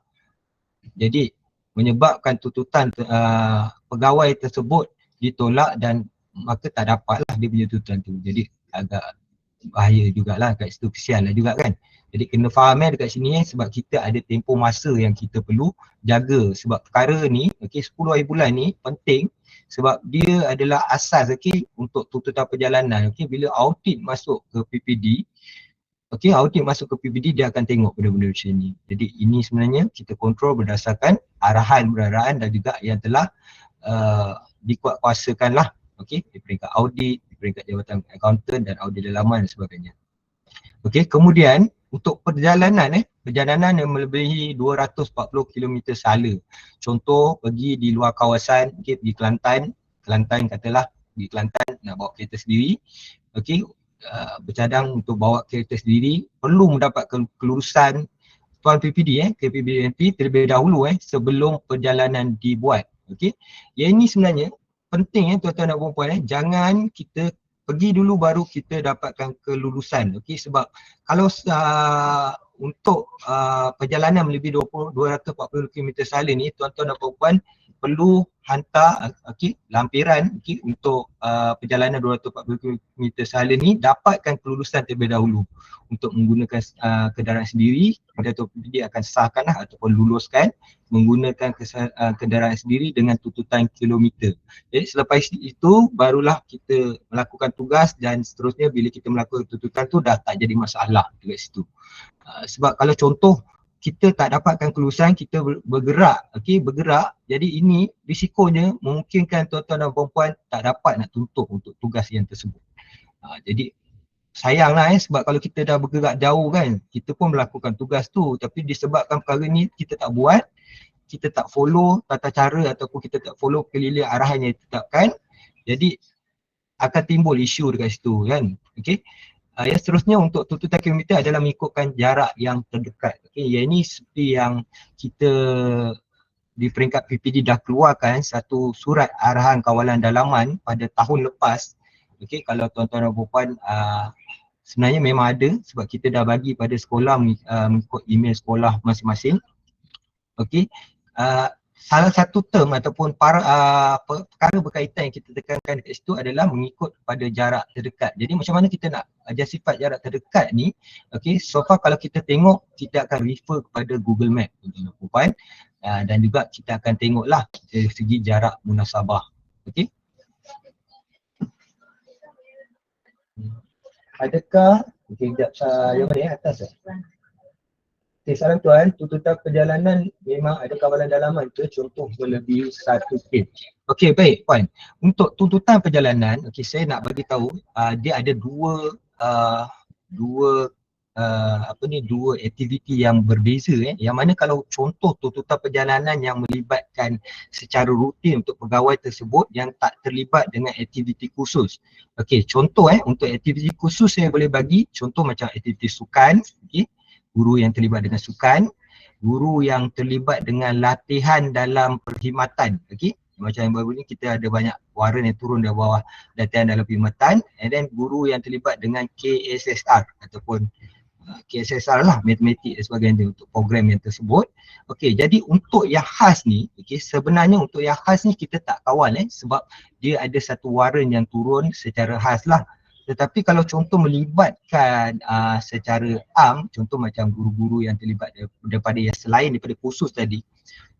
G: jadi menyebabkan tuntutan pegawai tersebut ditolak dan maka tak dapatlah dia punya tuntutan tu. Jadi agak bahaya jugalah kat situ, kesian lah juga kan. Jadi kena faham dekat sini sebab kita ada tempoh masa yang kita perlu jaga, sebab perkara ni, okey, 10 hari bulan ni penting sebab dia adalah asas, okey, untuk tuntutan perjalanan. Okey, bila audit masuk ke PPD, okey, audit masuk ke PPD dia akan tengok benda-benda macam ni. Jadi ini sebenarnya kita kontrol berdasarkan arahan perbendaharaan dan juga yang telah dikuatkuasakan lah, okey, di peringkat audit, di peringkat Jabatan Accountant dan audit dalaman dan sebagainya. Okey, kemudian untuk perjalanan yang melebihi 240 km sala. Contoh pergi di luar kawasan, okey, pergi Kelantan katalah, pergi Kelantan nak bawa kereta sendiri, okey, bercadang untuk bawa kereta sendiri, perlu mendapatkan kelulusan Tuan PPD KPPD terlebih dahulu sebelum perjalanan dibuat. Okey, yang ini sebenarnya penting tuan-tuan dan puan-puan, jangan kita pergi dulu baru kita dapatkan kelulusan. Okey, sebab kalau untuk perjalanan melebihi 240 km sala ni, tuan-tuan dan puan-puan perlu hantar lampiran untuk perjalanan 240 km sahaja ni dapatkan kelulusan terlebih dahulu untuk menggunakan kenderaan sendiri. Kemudian dia akan sahkanlah ataupun luluskan menggunakan kenderaan sendiri dengan tuntutan kilometer. Jadi selepas itu barulah kita melakukan tugas dan seterusnya bila kita melakukan tuntutan tu dah tak jadi masalah dekat situ. Sebab kalau contoh kita tak dapatkan kelulusan, kita bergerak, bergerak, jadi ini risikonya memungkinkan tuan-tuan dan puan-puan tak dapat nak tuntut untuk tugas yang tersebut. Jadi sayanglah sebab kalau kita dah bergerak jauh kan, kita pun melakukan tugas tu tapi disebabkan perkara ni kita tak buat, kita tak follow tata cara ataupun kita tak follow keliling arahan yang ditetapkan, jadi akan timbul isu dekat situ kan. Yang seterusnya untuk tuntutan kilometer adalah mengikutkan jarak yang terdekat. Yang ini seperti yang kita di peringkat PPD dah keluarkan satu surat arahan kawalan dalaman pada tahun lepas. Kalau tuan-tuan dan puan sebenarnya memang ada sebab kita dah bagi pada sekolah mengikut email sekolah masing-masing. Salah satu term ataupun perkara berkaitan yang kita tekankan dekat situ adalah mengikut pada jarak terdekat. Jadi macam mana kita nak justify jarak terdekat ni, so far kalau kita tengok kita akan refer kepada Google Map dan juga kita akan tengoklah dari segi jarak munasabah. Adakah, sekejap saya mana atas salam tuan, tuntutan perjalanan memang ada kawalan dalaman ke, contoh melebihi 1 page. Baik puan. Untuk tuntutan perjalanan, saya nak bagi tahu dia ada dua aktiviti yang berbeza yang mana kalau contoh tuntutan perjalanan yang melibatkan secara rutin untuk pegawai tersebut yang tak terlibat dengan aktiviti khusus. Contoh untuk aktiviti khusus saya boleh bagi contoh macam aktiviti sukan, guru yang terlibat dengan sukan, guru yang terlibat dengan latihan dalam perkhidmatan. Macam yang baru ni kita ada banyak waran yang turun dari bawah latihan dalam perkhidmatan, and then guru yang terlibat dengan KSSR ataupun KSSR lah, matematik dan sebagainya untuk program yang tersebut. Jadi untuk yang khas ni, sebenarnya untuk yang khas ni kita tak kawal sebab dia ada satu waran yang turun secara khas lah. Tetapi kalau contoh melibatkan secara am, contoh macam guru-guru yang terlibat daripada yang selain daripada kursus tadi,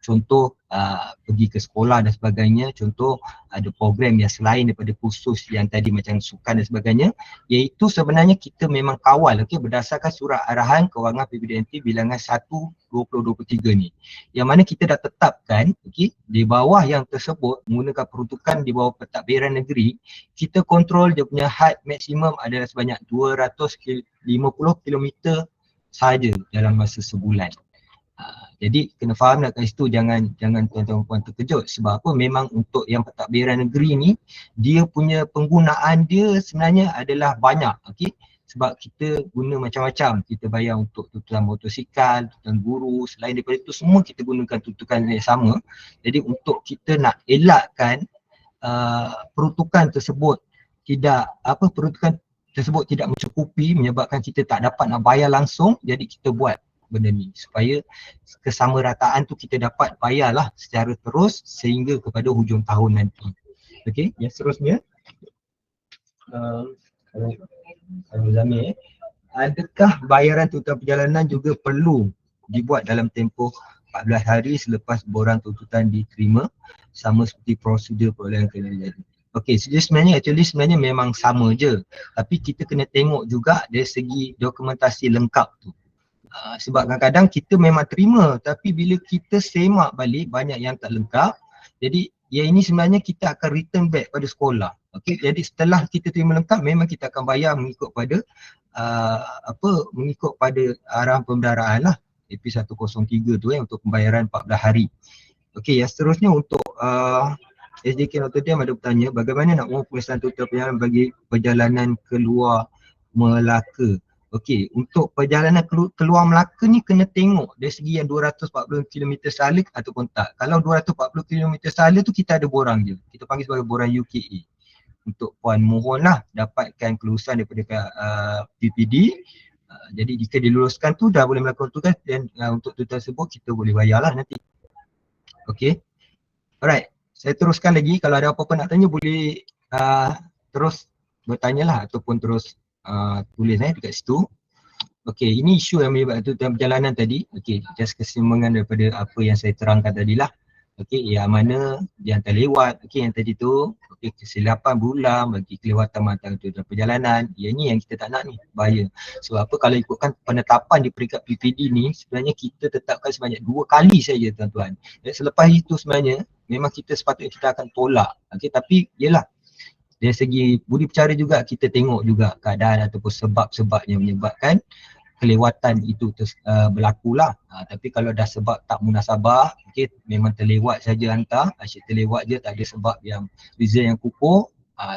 G: contoh pergi ke sekolah dan sebagainya, contoh ada program yang selain daripada kursus yang tadi macam sukan dan sebagainya, iaitu sebenarnya kita memang kawal berdasarkan surat arahan Kewangan PPDNT bilangan 1/2023 ni, yang mana kita dah tetapkan di bawah yang tersebut menggunakan peruntukan di bawah pentadbiran negeri, kita kontrol dia punya had maksimum adalah sebanyak 250 km sahaja dalam masa sebulan. Jadi kena faham nak kat situ, jangan tuan-tuan puan terkejut sebab apa, memang untuk yang pentadbiran negeri ni dia punya penggunaan dia sebenarnya adalah banyak. Sebab kita guna macam-macam, kita bayar untuk tuntutan motosikal, tuntutan guru, selain daripada itu semua kita gunakan tuntutan yang sama. Jadi untuk kita nak elakkan peruntukan tersebut tidak mencukupi menyebabkan kita tak dapat nak bayar langsung, jadi kita buat benda ni supaya kesamarataan tu kita dapat bayarlah secara terus sehingga kepada hujung tahun nanti. Yang seterusnya kalau Zamir, adakah bayaran tuntutan perjalanan juga perlu dibuat dalam tempoh 14 hari selepas borang tuntutan diterima sama seperti prosedur perolehan kerjaya? Sebenarnya memang sama je, tapi kita kena tengok juga dari segi dokumentasi lengkap tu. Sebab kadang-kadang kita memang terima tapi bila kita semak balik banyak yang tak lengkap, jadi yang ini sebenarnya kita akan return back pada sekolah. Jadi setelah kita terima lengkap memang kita akan bayar mengikut pada mengikut pada arahan pembendaraan lah, AP 103 tu untuk pembayaran 14 hari. Yang seterusnya untuk SDK Notre Dame ada bertanya bagaimana nak mahu pengesahan tuntutan perjalanan bagi perjalanan keluar Melaka. Untuk perjalanan keluar Melaka ni kena tengok dari segi yang 240 km sahaja ataupun tak. Kalau 240 km sahaja tu kita ada borang je, kita panggil sebagai borang UKA. Untuk puan mohonlah dapatkan kelulusan daripada PPD. Jadi jika diluluskan tu dah boleh melakukan tugas dan untuk tuntutan tersebut kita boleh bayarlah nanti. Alright. saya teruskan lagi. Kalau ada apa-apa nak tanya boleh terus bertanyalah ataupun terus tulis dekat situ. Okey, ini isu yang melibatkan tentang perjalanan tadi. Okey, just kesimbangan daripada apa yang saya terangkan tadilah. Okey, yang mana yang terlewat, okey yang tadi tu, okey kesilapan berulang bagi kelewatan mata itu dalam perjalanan. Yang ni yang kita tak nak ni, bahaya. Sebab apa, kalau ikutkan penetapan di peringkat PPD ni, sebenarnya kita tetapkan sebanyak 2 kali saja tuan-tuan. Dan selepas itu sebenarnya memang kita sepatutnya kita akan tolak. Okey, tapi yelah, dari segi budi pecara juga kita tengok juga keadaan ataupun sebab-sebab yang menyebabkan kelewatan itu berlakulah. Tapi kalau dah sebab tak munasabah, okay, memang terlewat saja hantar, asyik terlewat je, tak ada sebab yang reason yang kukuh,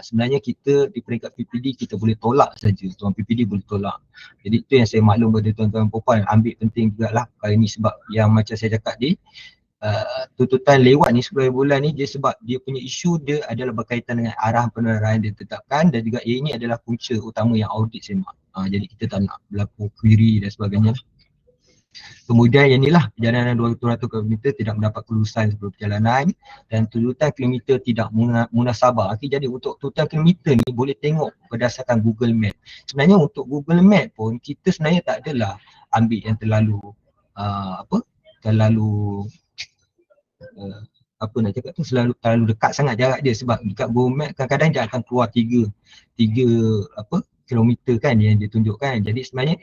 G: sebenarnya kita di peringkat PPD kita boleh tolak saja, tuan PPD boleh tolak. Jadi itu yang saya maklum pada tuan-tuan perempuan, ambil penting jugalah kali ni sebab yang macam saya cakap tadi, tuntutan lewat ni 10 bulan ni dia sebab dia punya isu dia adalah berkaitan dengan arahan penerahan yang ditetapkan dan juga ini adalah punca utama yang audit semak. Jadi kita tak nak berlaku query dan sebagainya. Kemudian yang inilah perjalanan 200 km tidak mendapat kelulusan sebelum perjalanan dan tuntutan kilometer tidak munasabah. Okay, jadi untuk tuntutan kilometer ni boleh tengok berdasarkan Google Map. Sebenarnya untuk Google Map pun kita sebenarnya tak adalah ambil yang terlalu apa nak cakap tu, terlalu dekat sangat jarak dia sebab dekat Google Map kadang-kadang dia akan keluar 3 kilometer kan yang dia tunjukkan. Jadi sebenarnya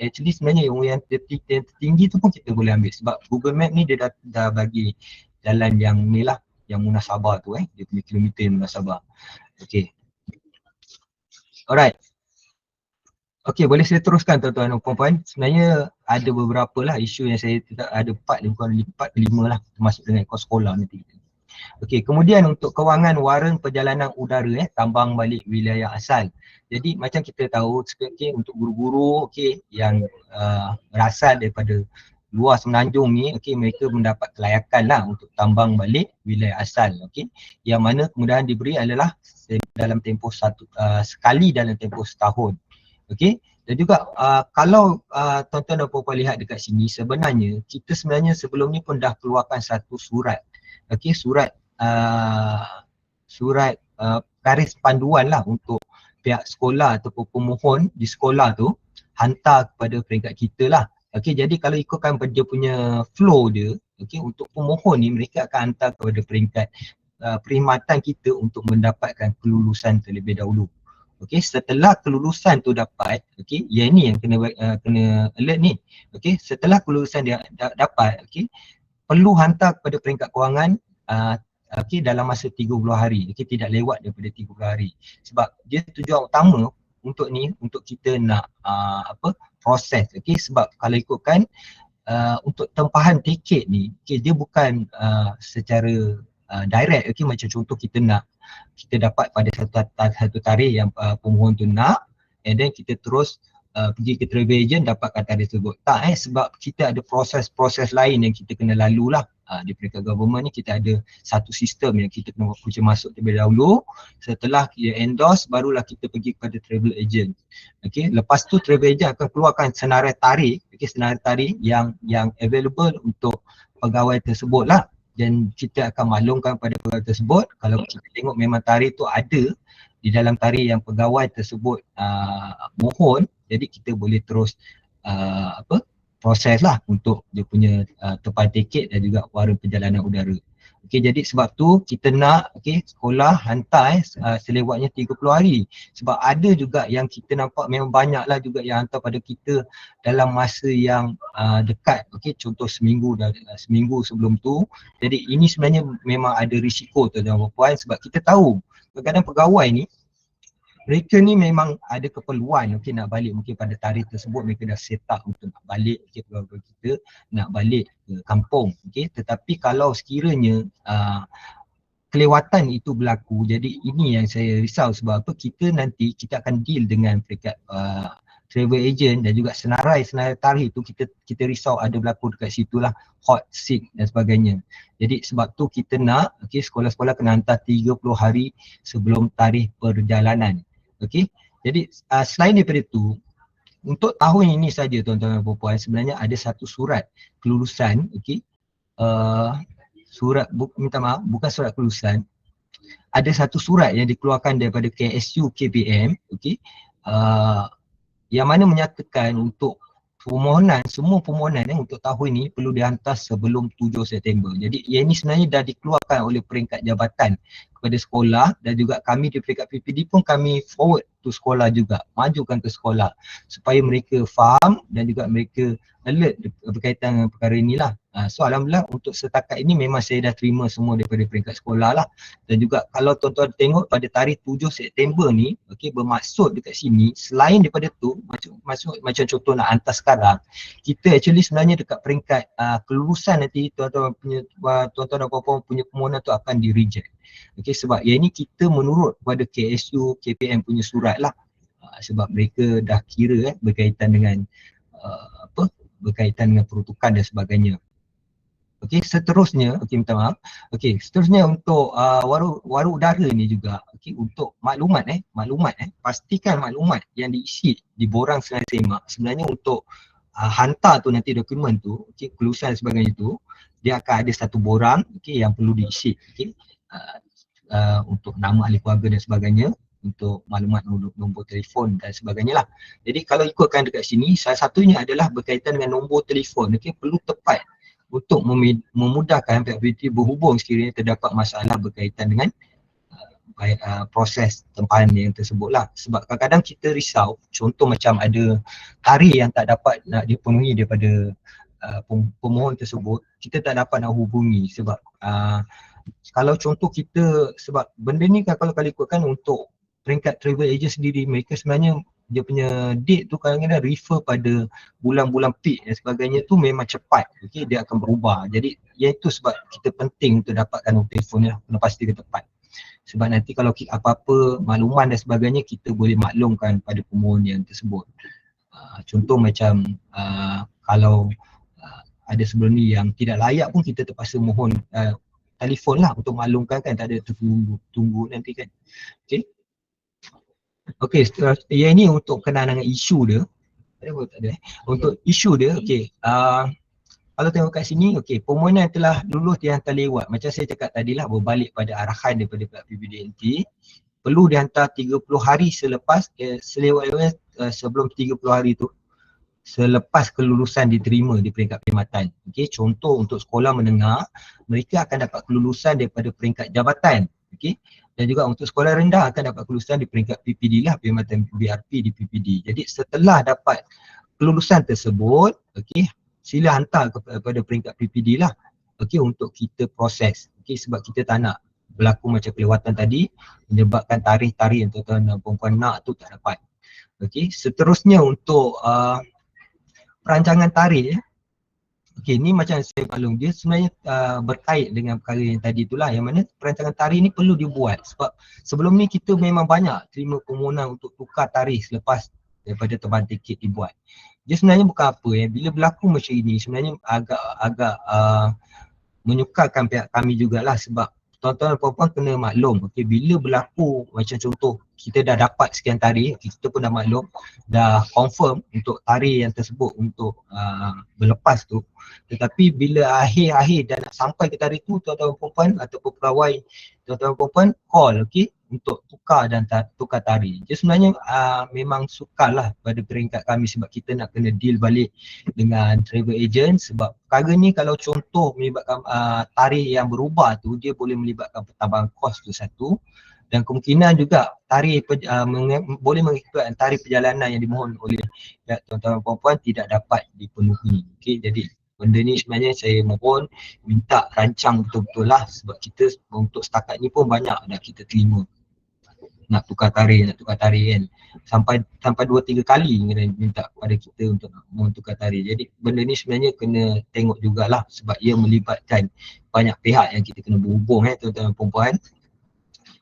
G: yang tertinggi tu pun kita boleh ambil sebab Google Map ni dia dah bagi jalan yang ni lah, yang munasabah tu dia punya kilometer yang munasabah. Okey. Alright. Okey, boleh saya teruskan tuan-tuan dan puan-puan. Sebenarnya ada beberapa lah isu yang saya tidak ada 4 ke 5 lah termasuk dengan kos sekolah nanti. Okey, kemudian untuk kewangan waran perjalanan udara tambang balik wilayah asal. Jadi macam kita tahu okay, untuk guru-guru yang berasal daripada luar Semenanjung ni, mereka mendapat kelayakan lah untuk tambang balik wilayah asal. Yang mana kemudahan diberi adalah dalam tempoh sekali dalam tempoh setahun. Okey, dan juga kalau tuan-tuan dan puan-puan lihat dekat sini, sebenarnya kita sebenarnya sebelum ni pun dah keluarkan satu surat. Okey, surat garis panduan lah untuk pihak sekolah ataupun pemohon di sekolah tu hantar kepada peringkat kita lah. Okey, jadi kalau ikutkan dia punya flow dia, okey, untuk pemohon ni mereka akan hantar kepada peringkat perkhidmatan kita untuk mendapatkan kelulusan terlebih dahulu. Okey, setelah kelulusan tu dapat, okey, yang ni yang kena alert ni. Okey, setelah kelulusan dia dapat, okey, perlu hantar kepada peringkat kewangan okey dalam masa 30 hari. Okey, tidak lewat daripada 30 hari. Sebab dia tujuan utama untuk ni untuk kita nak proses. Okey, sebab kalau ikutkan untuk tempahan tiket ni, okey, dia bukan secara direct. Okey, macam contoh kita dapat pada satu tarikh yang pemohon tu nak, and then kita terus pergi ke travel agent dapatkan tarikh tersebut. Tak sebab kita ada proses-proses lain yang kita kena lalu lah. Di peringkat government ni kita ada satu sistem yang kita kena punca masuk terlebih dahulu. Setelah dia endorse barulah kita pergi kepada travel agent. Okey, lepas tu travel agent akan keluarkan senarai tarikh, senarai tarikh yang available untuk pegawai tersebut lah. Dan kita akan maklumkan pada pegawai tersebut kalau kita tengok memang tarikh tu ada di dalam tarikh yang pegawai tersebut mohon, jadi kita boleh terus proses lah untuk dia punya tempahan tiket dan juga waran perjalanan udara. Okey, jadi sebab tu kita nak sekolah hantar selewatnya 30 hari. Sebab ada juga yang kita nampak memang banyaklah juga yang hantar pada kita dalam masa yang dekat. Okey, contoh seminggu sebelum tu. Jadi ini sebenarnya memang ada risiko tuan-tuan dan puan sebab kita tahu kadang-kadang pegawai ni mereka ni memang ada keperluan nak balik mungkin pada tarikh tersebut, mereka dah set up untuk nak balik pegawai kita nak balik ke kampung. Tetapi kalau sekiranya kelewatan itu berlaku, jadi ini yang saya risau sebab apa, kita akan deal dengan peringkat travel agent dan juga senarai tarikh itu kita risau ada berlaku dekat situlah hot seat dan sebagainya. Jadi sebab tu kita nak sekolah-sekolah kena hantar 30 hari sebelum tarikh perjalanan. Okey, jadi selain daripada itu, untuk tahun ini saja tuan-tuan dan puan-puan sebenarnya ada satu surat kelulusan, bukan surat kelulusan, ada satu surat yang dikeluarkan daripada KSU KPM, okey, yang mana menyatakan untuk semua permohonan untuk tahun ini perlu dihantar sebelum 7 September. Jadi yang ini sebenarnya dah dikeluarkan oleh peringkat jabatan kepada sekolah, dan juga kami di peringkat PPD pun kami forward to sekolah juga, majukan ke sekolah supaya mereka faham dan juga mereka alert berkaitan dengan perkara inilah. So alhamdulillah untuk setakat ini memang saya dah terima semua daripada peringkat sekolah lah. Dan juga kalau tuan-tuan tengok pada tarikh 7 September ni, okey, bermaksud dekat sini selain daripada tu macam contoh nak hantar sekarang, kita actually sebenarnya dekat peringkat kelulusan nanti tuan-tuan dan puan-puan punya permohonan tu akan di reject. Okey, sebab yang ini kita menurut kepada KSU KPM punya surat lah. Sebab mereka dah kira berkaitan dengan berkaitan dengan peruntukan dan sebagainya. Okey, seterusnya, okey, minta maaf. Okey, seterusnya untuk waru udara ni juga, okey, untuk maklumat pastikan maklumat yang diisi di borang semak sebenarnya untuk hantar tu nanti dokumen tu, okey, kelulusan dan sebagainya tu, dia akan ada satu borang, okey, yang perlu diisi, okey, untuk nama ahli keluarga dan sebagainya, untuk maklumat nombor telefon dan sebagainya lah. Jadi kalau ikutkan dekat sini, salah satunya adalah berkaitan dengan nombor telefon, okey, perlu tepat untuk memudahkan pihak PPD berhubung sekiranya terdapat masalah berkaitan dengan proses tempahan yang tersebut lah. Sebab kadang-kadang kita risau, contoh macam ada tarikh yang tak dapat nak dipenuhi daripada pemohon tersebut, kita tak dapat nak hubungi sebab kalau contoh kita, sebab benda ni kan kalau ikutkan untuk peringkat travel agent sendiri, mereka sebenarnya dia punya date tu kadang-kadang refer pada bulan-bulan peak dan sebagainya tu memang cepat, okey, dia akan berubah. Jadi iaitu sebab kita penting untuk dapatkan nombor telefon ni lah, kena pastikan tepat. Sebab nanti kalau apa-apa makluman dan sebagainya kita boleh maklumkan pada pemohon yang tersebut. Contoh macam kalau ada sebelum ni yang tidak layak pun kita terpaksa mohon telefon lah untuk maklumkan kan, tak ada tunggu nanti kan. Okey. Okey, yang ini untuk kenaan dengan isu dia. Untuk isu dia, okey. Kalau tengok kat sini, okey, permohonan telah lulus dihantar lewat. Macam saya cakap tadi lah, berbalik pada arahan daripada pihak PPDNT, perlu dihantar 30 hari selepas, sebelum 30 hari tu, selepas kelulusan diterima di peringkat perkhidmatan. Okey, contoh untuk sekolah menengah, mereka akan dapat kelulusan daripada peringkat jabatan. Okey. Dan juga untuk sekolah rendah akan dapat kelulusan di peringkat PPD lah, perkhidmatan BRP di PPD. Jadi setelah dapat kelulusan tersebut, okey, sila hantar kepada peringkat PPD lah, okey, untuk kita proses. Okey, sebab kita tak nak berlaku macam kelewatan tadi, menyebabkan tarikh-tarikh yang tuan-tuan dan puan-puan nak tu tak dapat. Okey, seterusnya untuk perancangan tarikh ya. Okey, ni macam saya maklum, dia sebenarnya berkait dengan perkara yang tadi itulah, yang mana perancangan tarikh ni perlu dibuat sebab sebelum ni kita memang banyak terima permohonan untuk tukar tarikh selepas daripada terbang tiket dibuat. Dia sebenarnya bukan apa ya, bila berlaku macam ini sebenarnya agak menyukarkan pihak kami jugalah, sebab tuan-tuan dan puan-puan kena maklum, okey, bila berlaku macam contoh kita dah dapat sekian tarikh, kita pun dah maklum, dah confirm untuk tarikh yang tersebut untuk berlepas tu, tetapi bila akhir-akhir dan nak sampai ke tarikh tu, tuan-tuan dan puan-puan ataupun pegawai tuan-tuan dan puan-puan call, okey, untuk tukar tarikh. Jadi sebenarnya memang sukarlah pada peringkat kami sebab kita nak kena deal balik dengan travel agent, sebab perkara ni kalau contoh melibatkan tarikh yang berubah tu, dia boleh melibatkan pertambahan kos tu satu, dan kemungkinan juga tarikh boleh mengakibatkan tarikh perjalanan yang dimohon oleh tuan-tuan dan puan-puan tidak dapat dipenuhi. Okey, jadi benda ni sebenarnya saya mohon minta rancang betul-betul lah, sebab kita untuk setakat ni pun banyak dah kita terima nak tukar tarikh kan, sampai 2-3 kali kena minta kepada kita untuk mohon tukar tarikh. Jadi benda ni sebenarnya kena tengok jugalah sebab ia melibatkan banyak pihak yang kita kena berhubung tuan-tuan dan puan-puan.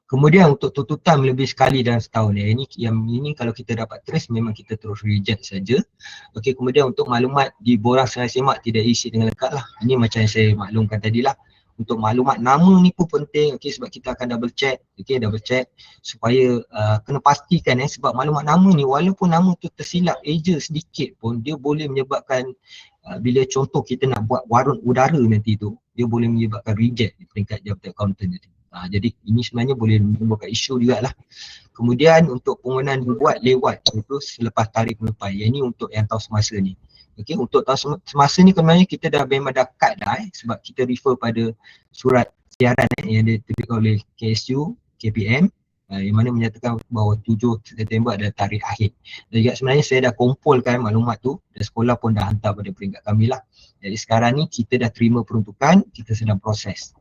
G: Kemudian untuk tuntutan lebih sekali dalam setahun ini kalau kita dapat trace memang kita terus reject saja. Okey, kemudian untuk maklumat di borang semak tidak isi dengan lengkap lah. Ini macam yang saya maklumkan tadi lah. Untuk maklumat nama ni pun penting, okey, sebab kita akan double check, okey, double check supaya kena pastikan sebab maklumat nama ni walaupun nama tu tersilap eja sedikit pun dia boleh menyebabkan bila contoh kita nak buat warung udara nanti tu, dia boleh menyebabkan reject di peringkat jabatan accountant nanti. Jadi ini sebenarnya boleh menimbulkan isu jugalah. Kemudian untuk penggunaan dibuat lewat itu selepas tarikh penutupan. Yang ini untuk yang tahun semasa ni. Okey, untuk tahun semasa ni sebenarnya kita dah memang dah cut dah sebab kita refer pada surat siaran yang diterbitkan oleh KSU, KPM yang mana menyatakan bahawa 7 September adalah tarikh akhir. Dan juga sebenarnya saya dah kumpulkan maklumat tu dan sekolah pun dah hantar pada peringkat kami lah. Jadi sekarang ni kita dah terima peruntukan, kita sedang proses.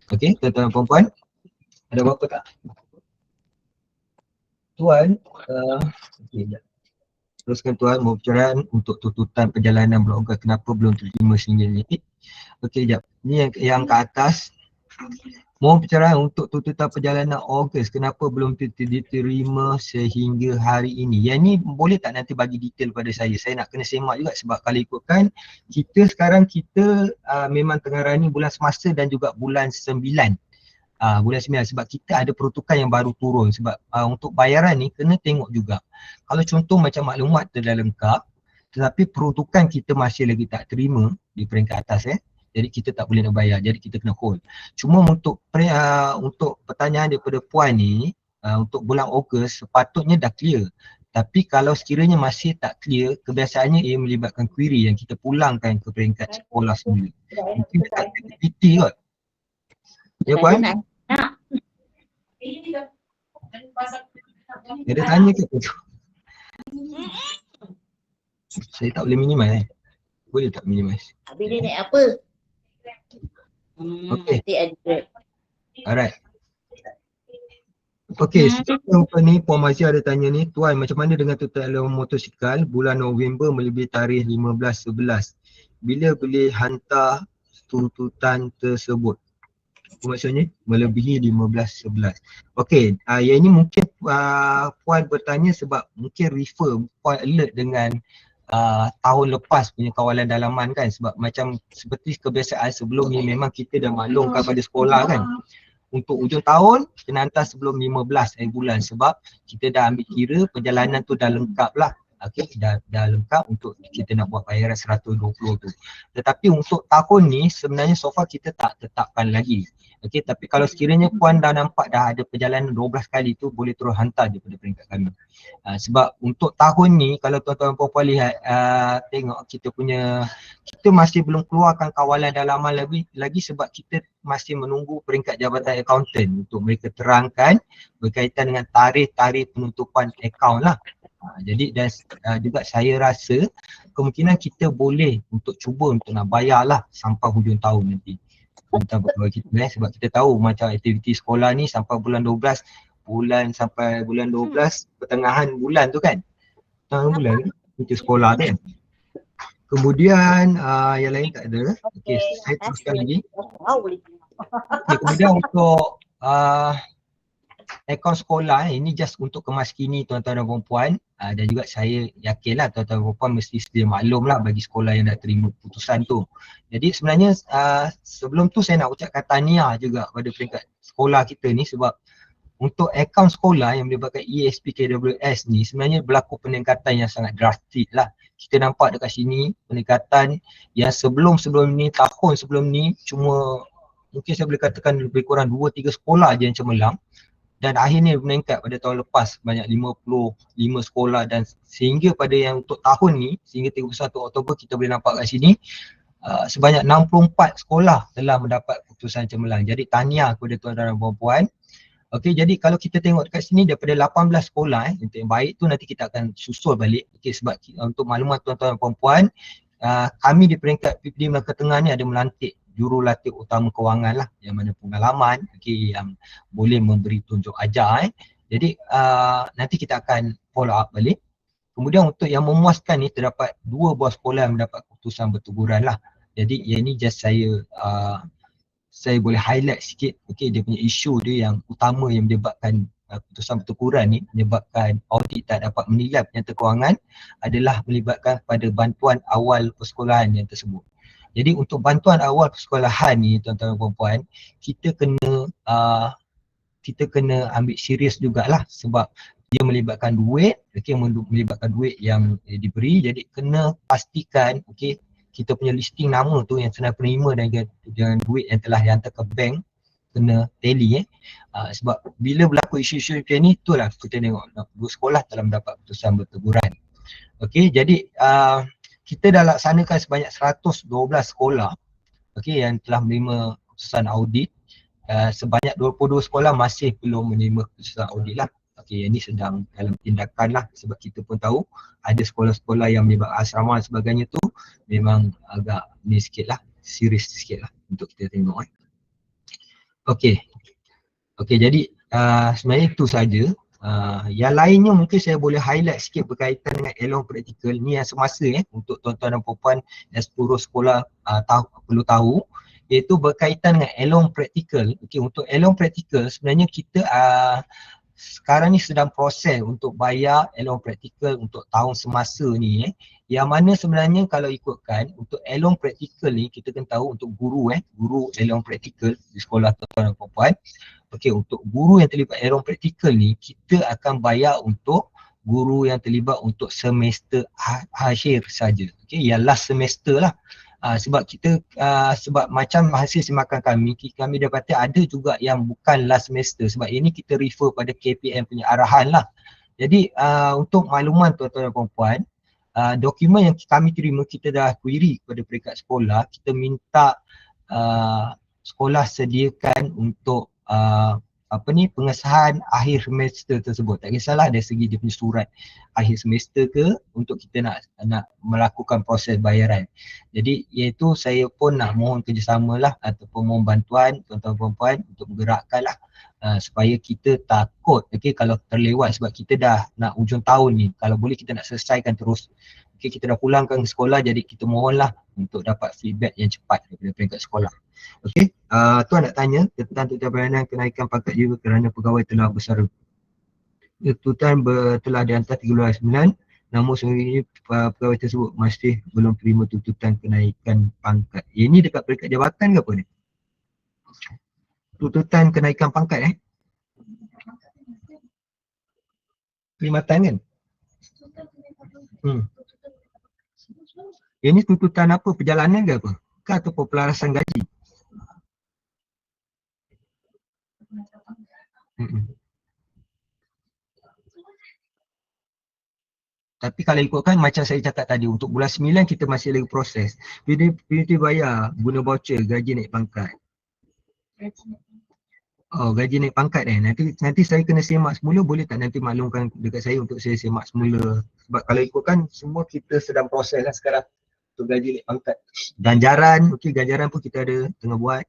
G: Okey, tuan-tuan dan puan-puan, ada apa-apa tak? Tuan, okey, teruskan tuan, mohon pencerahan untuk tuntutan perjalanan bulan Ogos kenapa belum terima sehingga ni. Okey, sekejap. Ni yang ke atas. Mohon pencerahan untuk tuntutan perjalanan Ogos kenapa belum diterima sehingga hari ini. Yang ni boleh tak nanti bagi detail pada saya? Saya nak kena semak juga sebab kalau ikutkan kita sekarang memang tengah running bulan semasa dan juga bulan 9. Bulan 9 sebab kita ada peruntukan yang baru turun sebab untuk bayaran ni kena tengok juga. Kalau contoh macam maklumat telah lengkap tetapi peruntukan kita masih lagi tak terima di peringkat atas jadi kita tak boleh nak bayar, jadi kita kena hold. Cuma untuk pertanyaan daripada puan ni untuk bulan Ogos sepatutnya dah clear. Tapi kalau sekiranya masih tak clear, kebiasaannya ia melibatkan query yang kita pulangkan ke peringkat sekolah sendiri. Mungkin dekat aktiviti kot. Ya puan? Ada tanya ke tu? Saya tak boleh minimize Boleh tak minimize?
H: Habis dia naik apa?
G: Okey.
H: Nanti
G: Alright. Okey, sekarang ni Puan Mazia ada tanya ni, tuan macam mana dengan tuntutan motosikal bulan November melebihi tarikh 15/11? Bila boleh hantar tuntutan tersebut? Maksudnya melebihi 15/11. Okey, yang ini mungkin puan bertanya sebab mungkin refer puan alert dengan tahun lepas punya kawalan dalaman kan, sebab macam seperti kebiasaan sebelum ni memang kita dah maklumkan pada sekolah kan. Untuk ujung tahun kena hantar sebelum 15 bulan sebab kita dah ambil kira perjalanan tu dah lengkap lah. Okey, dah lengkap untuk kita nak buat bayaran 120 tu. Tetapi untuk tahun ni sebenarnya so far kita tak tetapkan lagi. Okey, tapi kalau sekiranya puan dah nampak dah ada perjalanan 12 kali tu boleh terus hantar daripada peringkat kami. Sebab untuk tahun ni kalau tuan-tuan puan-puan lihat tengok kita masih belum keluarkan kawalan dalaman lagi sebab kita masih menunggu peringkat Jabatan Accountant untuk mereka terangkan berkaitan dengan tarikh penutupan akaun lah. Jadi dan juga saya rasa kemungkinan kita boleh untuk cuba untuk nak bayar lah sampai hujung tahun nanti. Sebab kita tahu macam aktiviti sekolah ni sampai bulan 12 pertengahan bulan tu kan. Pertengahan bulan itu sekolah tu kan. Kemudian yang lain tak ada. Okey, saya teruskan lagi. Okay, kemudian untuk akaun sekolah ini just untuk kemaskini tuan-tuan dan puan-puan dan juga saya yakinlah tuan-tuan dan puan-puan mesti sedia maklum lah bagi sekolah yang dah terima putusan tu. Jadi sebenarnya sebelum tu saya nak ucapkan tahniah juga pada peringkat sekolah kita ni sebab untuk akaun sekolah yang melibatkan ESPKWS ni sebenarnya berlaku peningkatan yang sangat drastik lah. Kita nampak dekat sini peningkatan yang sebelum ni, tahun sebelum ni cuma mungkin saya boleh katakan lebih kurang 2-3 sekolah je yang cemerlang. Dan akhirnya meningkat pada tahun lepas banyak 55 sekolah dan sehingga pada yang untuk tahun ni sehingga 31 Oktober kita boleh nampak kat sini sebanyak 64 sekolah telah mendapat putusan cemerlang. Jadi tahniah kepada tuan-tuan dan puan-puan. Okey, jadi kalau kita tengok dekat sini daripada 18 sekolah untuk yang baik tu nanti kita akan susul balik. Okey, sebab untuk maklumat tuan-tuan dan puan-puan kami di peringkat PPD Melaka Tengah ni ada melantik jurulatih utama kewangan lah yang mana pengalaman yang boleh memberi tunjuk ajar Jadi nanti kita akan follow up balik. Kemudian untuk yang memuaskan ni terdapat 2 buah sekolah yang mendapat keputusan berteguran lah. Jadi yang ni just saya boleh highlight sikit dia punya isu dia yang utama yang menyebabkan keputusan berteguran ni menyebabkan audit tak dapat menilai penyata kewangan adalah melibatkan pada bantuan awal persekolahan yang tersebut. Jadi untuk bantuan awal persekolahan ni tuan-tuan dan puan-puan, kita kena ambil serius jugalah sebab dia melibatkan duit, melibatkan duit yang diberi. Jadi kena pastikan kita punya listing nama tu yang senang penerima dengan duit yang telah dihantar ke bank kena tally sebab bila berlaku isu-isu macam ni, itulah kita tengok guru sekolah telah mendapat putusan berteguran. Okey, jadi kita dah laksanakan sebanyak 112 sekolah yang telah menerima keputusan audit. Sebanyak 22 sekolah masih belum menerima keputusan audit lah. Okey, ini sedang dalam tindakan lah, sebab kita pun tahu ada sekolah-sekolah yang melibat asrama dan sebagainya tu memang agak ni sikit lah, serius sikit lah untuk kita tengok. Okey, jadi sebenarnya itu saja. Yang lainnya mungkin saya boleh highlight sikit berkaitan dengan elong praktikal ni yang semasa untuk tuan-tuan dan puan-puan dan seluruh sekolah perlu tahu, iaitu berkaitan dengan elong praktikal. Okey, untuk elong praktikal sebenarnya kita sekarang ni sedang proses untuk bayar elong praktikal untuk tahun semasa ni yang mana sebenarnya kalau ikutkan untuk elong praktikal ni kita kena tahu untuk guru guru elong praktikal di sekolah tuan-tuan dan puan-puan. Okey, untuk guru yang terlibat elong praktikal ni kita akan bayar untuk guru yang terlibat untuk semester akhir saja. Okey, yang last semester lah. Sebab kita sebab macam hasil semakan kami dapati ada juga yang bukan last semester, sebab ini kita refer pada KPM punya arahan lah. Jadi untuk makluman tuan-tuan dan puan-puan, dokumen yang kami terima, kita dah query kepada peringkat sekolah, kita minta sekolah sediakan untuk pengesahan akhir semester tersebut. Tak kisahlah dari segi dia punya surat akhir semester ke, untuk kita nak melakukan proses bayaran. Jadi iaitu saya pun nak mohon kerjasama lah ataupun mohon bantuan tuan-tuan puan-puan untuk menggerakkan lah supaya kita takut kalau terlewat, sebab kita dah nak ujung tahun ni, kalau boleh kita nak selesaikan terus. Kita dah pulangkan ke sekolah, jadi kita mohonlah untuk dapat feedback yang cepat daripada peringkat sekolah. Tuan nak tanya tentang tuntutan peranan kenaikan pangkat juga kerana pegawai telah bersara. Tuntutan telah dihantar 13/9, namun sehingga ini pegawai tersebut masih belum terima tuntutan kenaikan pangkat. Ini dekat peringkat jabatan ke apa ni? Tuntutan kenaikan pangkat perkhidmatan kan? Ini tuntutan apa? Perjalanan ke apa? Ke ataupun pelarasan gaji? Tapi kalau ikutkan macam saya cakap tadi, untuk bulan 9 kita masih lagi proses. Bila bayar guna voucher, gaji naik pangkat. Oh, gaji naik pangkat nanti saya kena semak semula, boleh tak nanti maklumkan dekat saya untuk saya semak semula. Sebab kalau ikutkan semua kita sedang proses lah sekarang untuk gaji naik pangkat. Ganjaran, ganjaran pun kita ada tengah buat.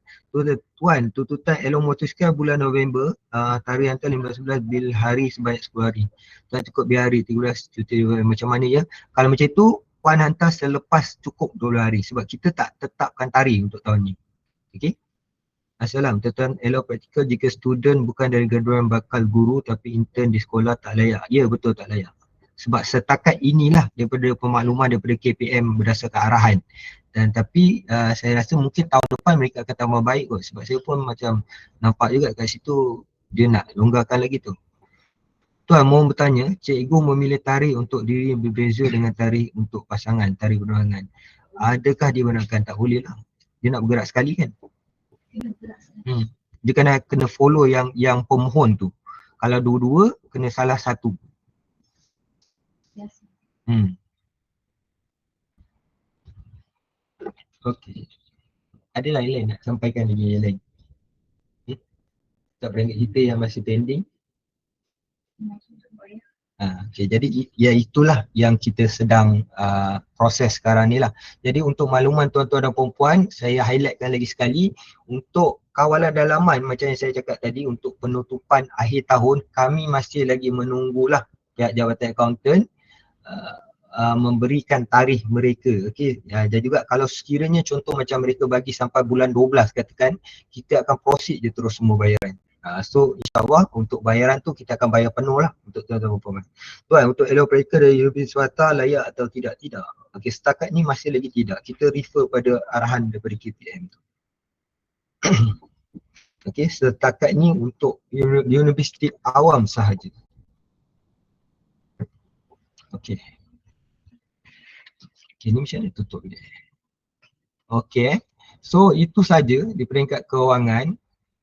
G: Tuan, tuntutan elong motosikal bulan November, tarikh hantar 15/11, bil hari sebanyak 10 hari. Tuan cukup biar hari 13 cuti, macam mana ya? Kalau macam tu, puan hantar selepas cukup 12 hari sebab kita tak tetapkan tarikh untuk tahun ni. Okey? Assalam, tuan elong praktikal jika student bukan dari graduan bakal guru tapi intern di sekolah tak layak. Ya, betul tak layak. Sebab setakat inilah daripada pemakluman daripada KPM berdasarkan arahan. Dan tapi saya rasa mungkin tahun depan mereka akan tambah baik kot. Sebab saya pun macam nampak juga kat situ dia nak longgarkan lagi tu. Tuan mohon bertanya, cikgu memilih tarikh untuk diri yang berbeza dengan tarikh untuk pasangan, tarikh penerangan. Adakah dia benarkan? Tak boleh lah. Dia nak bergerak sekali kan? Dia kena follow yang pemohon tu. Kalau dua-dua, kena salah satu. Okey. Ada lain-lain nak sampaikan lagi yang lain? Tak berangkat kita yang masih pending. Okay, jadi ya itulah yang kita sedang proses sekarang ni lah. Jadi untuk makluman tuan-tuan dan puan-puan, saya highlightkan lagi sekali, untuk kawalan dalaman macam yang saya cakap tadi, untuk penutupan akhir tahun, kami masih lagi menunggulah pihak Jabatan Akaunten memberikan tarikh mereka. Okey, dan juga kalau sekiranya contoh macam mereka bagi sampai bulan 12 katakan, kita akan proceed je terus semua bayaran. So insyaAllah untuk bayaran tu kita akan bayar penuh lah untuk tuan-tuan dan puan-puan. Tuan, untuk elong praktikal dari Universiti Swasta layak atau tidak? Tidak. Okey, setakat ni masih lagi tidak. Kita refer pada arahan daripada KPM tu. Okey, setakat ni untuk universiti awam sahaja. Okey. Okay, ni macam mana tutup dia. Okey, so itu saja di peringkat kewangan.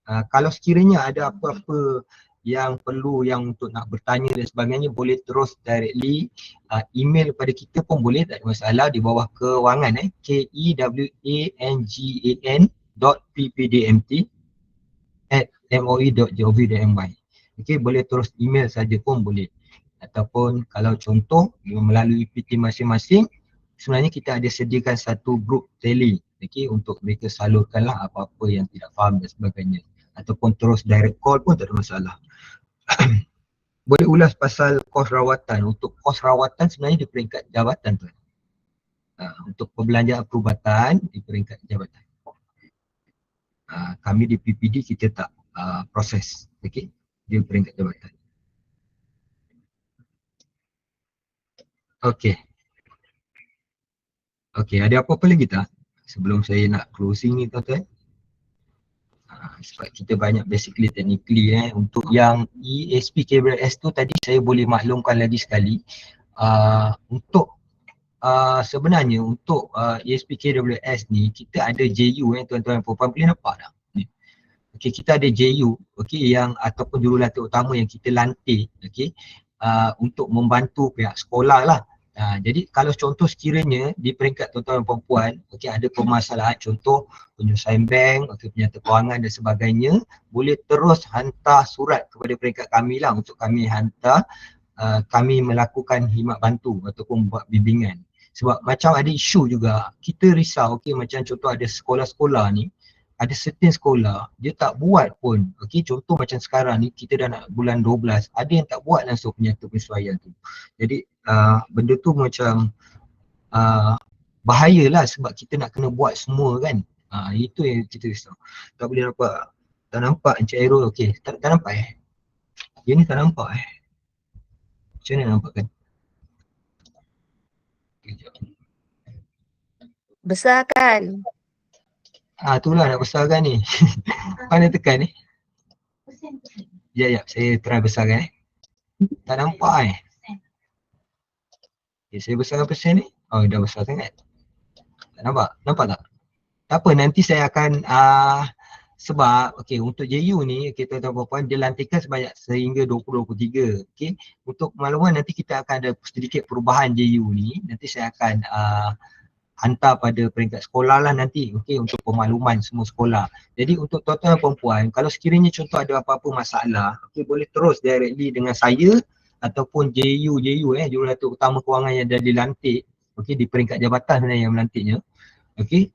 G: Kalau sekiranya ada apa-apa yang perlu yang untuk nak bertanya dan sebagainya, boleh terus directly email kepada kita pun boleh, tak ada masalah, di bawah kewangan kewangan.ppdmt@moi.gov.my. Okey, boleh terus email saja pun boleh. Ataupun kalau contoh melalui PT masing-masing, sebenarnya kita ada sediakan satu grup tele, okey, untuk mereka salurkanlah apa-apa yang tidak faham dan sebagainya. Ataupun terus direct call pun tak ada masalah. Boleh ulas pasal kos rawatan. Untuk kos rawatan sebenarnya di peringkat jabatan tu. Untuk perbelanjaan perubatan di peringkat jabatan. Kami di PPD kita tak proses, okey, di peringkat jabatan. Okey. Okey, ada apa-apa lagi tak sebelum saya nak closing ni tuan-tuan? Sebab kita banyak basically technically untuk yang ESP KBS tu tadi saya boleh maklumkan lagi sekali. Untuk sebenarnya untuk ESP KWS ni kita ada JU tuan-tuan puan-puan boleh nampak tak? Okey, kita ada JU, okey, yang ataupun jurulatih utama yang kita lantik, okey, untuk membantu pihak sekolah lah. Jadi kalau contoh sekiranya di peringkat tuan-tuan dan puan-puan, okey, ada permasalahan contoh penyelesaian bank, okey, penyata kewangan dan sebagainya, boleh terus hantar surat kepada peringkat kami lah untuk kami hantar, kami melakukan khidmat bantu ataupun buat bimbingan. Sebab macam ada isu juga, kita risau, okey, macam contoh ada sekolah-sekolah ni, ada certain sekolah dia tak buat pun, okey, contoh macam sekarang ni kita dah nak bulan 12, ada yang tak buat langsung penyata penyesuaian tu. Jadi benda tu macam bahayalah sebab kita nak kena buat semua kan. Itu yang kita risau. Tak boleh nampak, tak nampak Encik Airul, okey, tak nampak Dia ni tak nampak macam mana nampak kan? Kejap.
E: Besar kan?
G: Itulah nak besarkan ni. Mana tekan ni? Ya, saya try besarkan Tak nampak Okay, saya besarkan persen ni. Oh, dah besar sangat. Tak nampak? Nampak tak? Tak apa, nanti saya akan sebab okey, untuk JU ni kita tahu puan-puan dia lantikan sebanyak sehingga 2023. Okey, untuk makluman nanti kita akan ada sedikit perubahan JU ni. Nanti saya akan hantar pada peringkat sekolah lah nanti, okey, untuk pemakluman semua sekolah. Jadi untuk tuan-tuan dan puan-puan, kalau sekiranya contoh ada apa-apa masalah, okey, boleh terus directly dengan saya ataupun JU jurulatih utama kewangan yang dah dilantik, okey, di peringkat jabatan sebenarnya yang melantiknya, okey,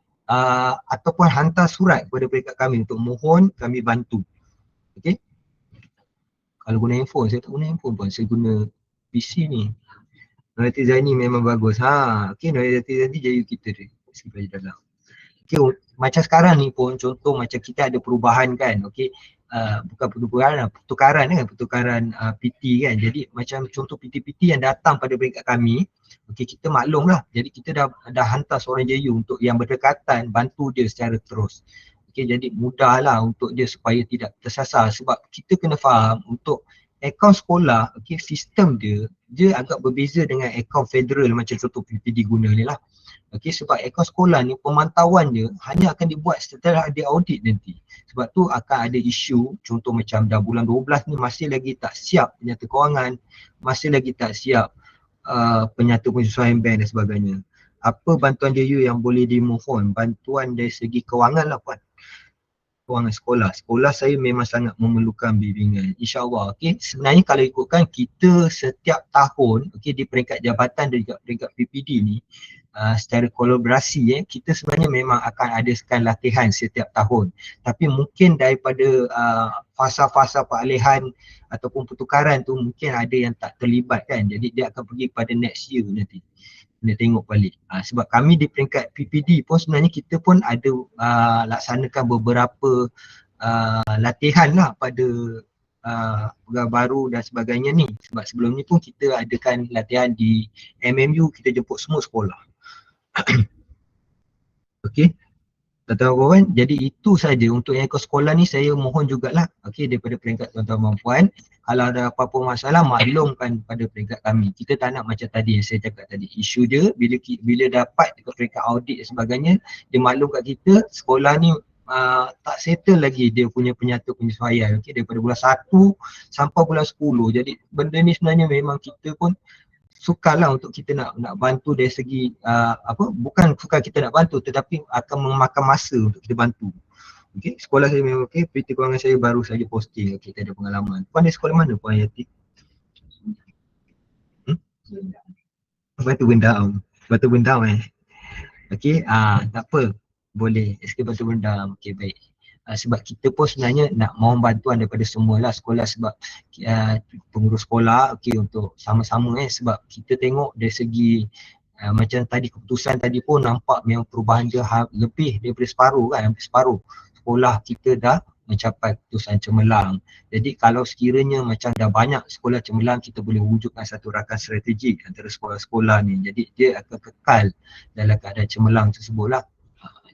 G: ataupun hantar surat kepada peringkat kami untuk mohon kami bantu. Okey. Kalau guna handphone, saya tak guna handphone pun, saya guna PC ni. Nurhayati Zaini memang bagus. Okey, Nurhayati Zaini JU kita dia. Sikit lagi dalam. Okey, macam sekarang ni pun contoh macam kita ada perubahan kan. Okey, bukan pertukaran PT kan. Jadi macam contoh PT-PT yang datang pada peringkat kami, okey, kita maklum lah. Jadi kita dah hantar seorang JU untuk yang berdekatan bantu dia secara terus. Okey, jadi mudahlah untuk dia supaya tidak tersasar sebab kita kena faham untuk akaun sekolah, okey, sistem dia agak berbeza dengan akaun federal macam contoh PPD guna ni lah. Okey, sebab akaun sekolah ni pemantauan dia hanya akan dibuat setelah dia audit nanti. Sebab tu akan ada isu contoh macam dah bulan 12 ni masih lagi tak siap penyata kewangan, masih lagi tak siap penyata penyesuaian bank dan sebagainya. Apa bantuan JU yang boleh dimohon? Bantuan dari segi kewangan lah puan. Kewangan sekolah. Sekolah saya memang sangat memerlukan bimbingan. InsyaAllah. Okay. Sebenarnya kalau ikutkan kita setiap tahun, okay, di peringkat jabatan dan peringkat PPD ni, secara kolaborasi kita sebenarnya memang akan adakan latihan setiap tahun. Tapi mungkin daripada fasa-fasa peralihan ataupun pertukaran tu mungkin ada yang tak terlibat kan. Jadi dia akan pergi pada next year nanti. Kena tengok balik. Sebab kami di peringkat PPD pun sebenarnya kita pun ada laksanakan beberapa latihan lah pada pegawai baru dan sebagainya ni. Sebab sebelum ni pun kita adakan latihan di MMU, kita jemput semua sekolah. Okey. Tuan-tuan, jadi itu saja untuk yang ikut sekolah ni saya mohon jugalah, okey, daripada peringkat tuan-tuan dan puan, kalau ada apa-apa masalah maklumkan pada peringkat kami. Kita tak nak macam tadi yang saya cakap tadi, isu dia bila dapat dekat peringkat audit dan sebagainya, dia maklum kat kita sekolah ni tak settle lagi dia punya penyatu penyesuaian, okey, daripada bulan 1 sampai bulan 10. Jadi benda ni sebenarnya memang kita pun sukarlah untuk kita nak bantu dari segi bukan sukar kita nak bantu, tetapi akan memakan masa untuk kita bantu. Okey, sekolah saya memang okey, berita kewangan saya baru saja posting, okey, kita ada pengalaman. Puan dari sekolah mana Puan Yati? Batu Bendam. Batu Bendam okey, tak apa. Boleh SK Batu Bendam. Okey, baik. Sebab kita pun sebenarnya nak mohon bantuan daripada semualah sekolah, sebab pengurus sekolah okey, untuk sama-sama sebab kita tengok dari segi macam tadi keputusan tadi pun nampak memang perubahan dia lebih daripada separuh kan, hampir separuh sekolah kita dah mencapai keputusan cemerlang. Jadi kalau sekiranya macam dah banyak sekolah cemerlang, kita boleh wujudkan satu rakan strategik antara sekolah-sekolah ni. Jadi dia akan kekal dalam keadaan cemerlang tersebutlah.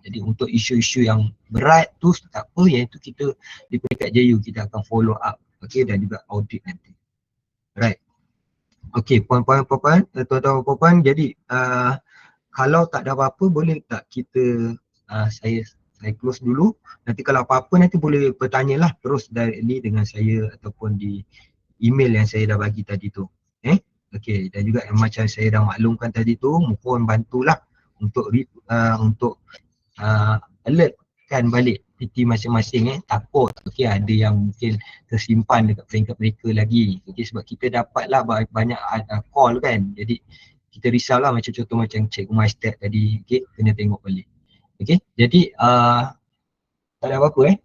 G: Jadi untuk isu-isu yang berat tu tak apa, iaitu kita di peringkat JU kita akan follow up, okey, dan juga audit nanti. Right. Okey, puan-puan, tuan-tuan, puan-puan, jadi kalau tak ada apa-apa boleh tak kita saya close dulu. Nanti kalau apa-apa nanti boleh bertanyalah terus directly dengan saya ataupun di email yang saya dah bagi tadi tu. Okey, dan juga yang macam saya dah maklumkan tadi tu, mohon bantulah untuk alertkan balik PT masing-masing takut okey ada yang mungkin tersimpan dekat peringkat mereka lagi, okey, sebab kita dapatlah banyak call kan, jadi kita risaulah macam contoh macam Cikgu Maistat tadi, okey, kena tengok balik. Okey, jadi tak ada apa-apa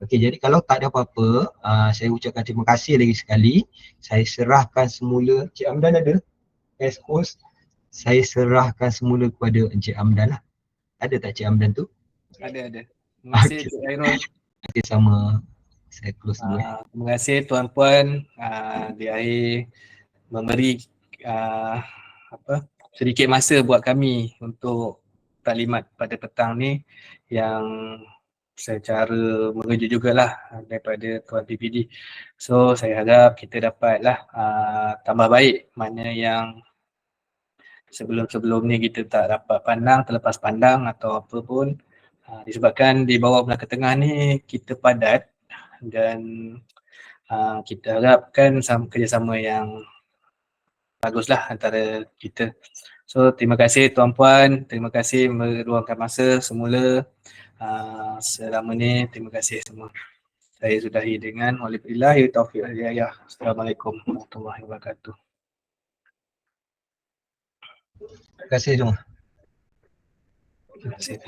G: okey, jadi kalau tak ada apa-apa saya ucapkan terima kasih lagi sekali. Saya serahkan semula, Cik Hamdan ada as host, saya serahkan semula kepada Encik Hamdan lah. Ada tak Cik Hamdan tu?
B: Ada. Terima kasih Cik Hairul.
G: Okey, sama saya close dulu.
B: Terima kasih tuan-puan di akhir memberi sedikit masa buat kami untuk taklimat pada petang ni yang secara mengejut jugalah daripada Tuan PPD. So saya harap kita dapatlah tambah baik mana yang sebelum-sebelum ni kita tak dapat pandang, terlepas pandang atau apa pun. Disebabkan di bawah Melaka Tengah ni kita padat dan kita harapkan kerjasama yang baguslah antara kita. So terima kasih tuan-puan, terima kasih meluangkan masa semula selama ni, terima kasih semua. Saya sudahi dengan walillahi taufiq wal hidayah. Assalamualaikum warahmatullahi wabarakatuh.
G: Terima kasih semua.
B: Terima kasih.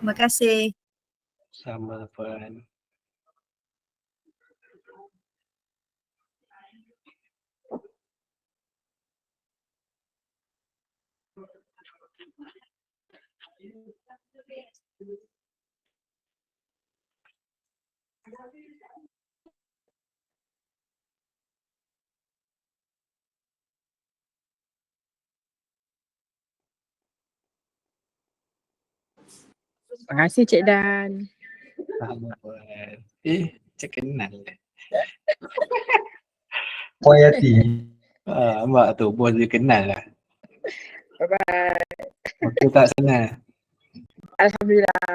H: Terima kasih.
B: Sama puan.
H: Terima kasih Cik Dan.
B: Sama puan. Cik kenal.
G: Puan Yati.
B: Mak tu bos dia kenal lah.
H: Bye-bye.
B: Okey tak sana?
H: Alhamdulillah.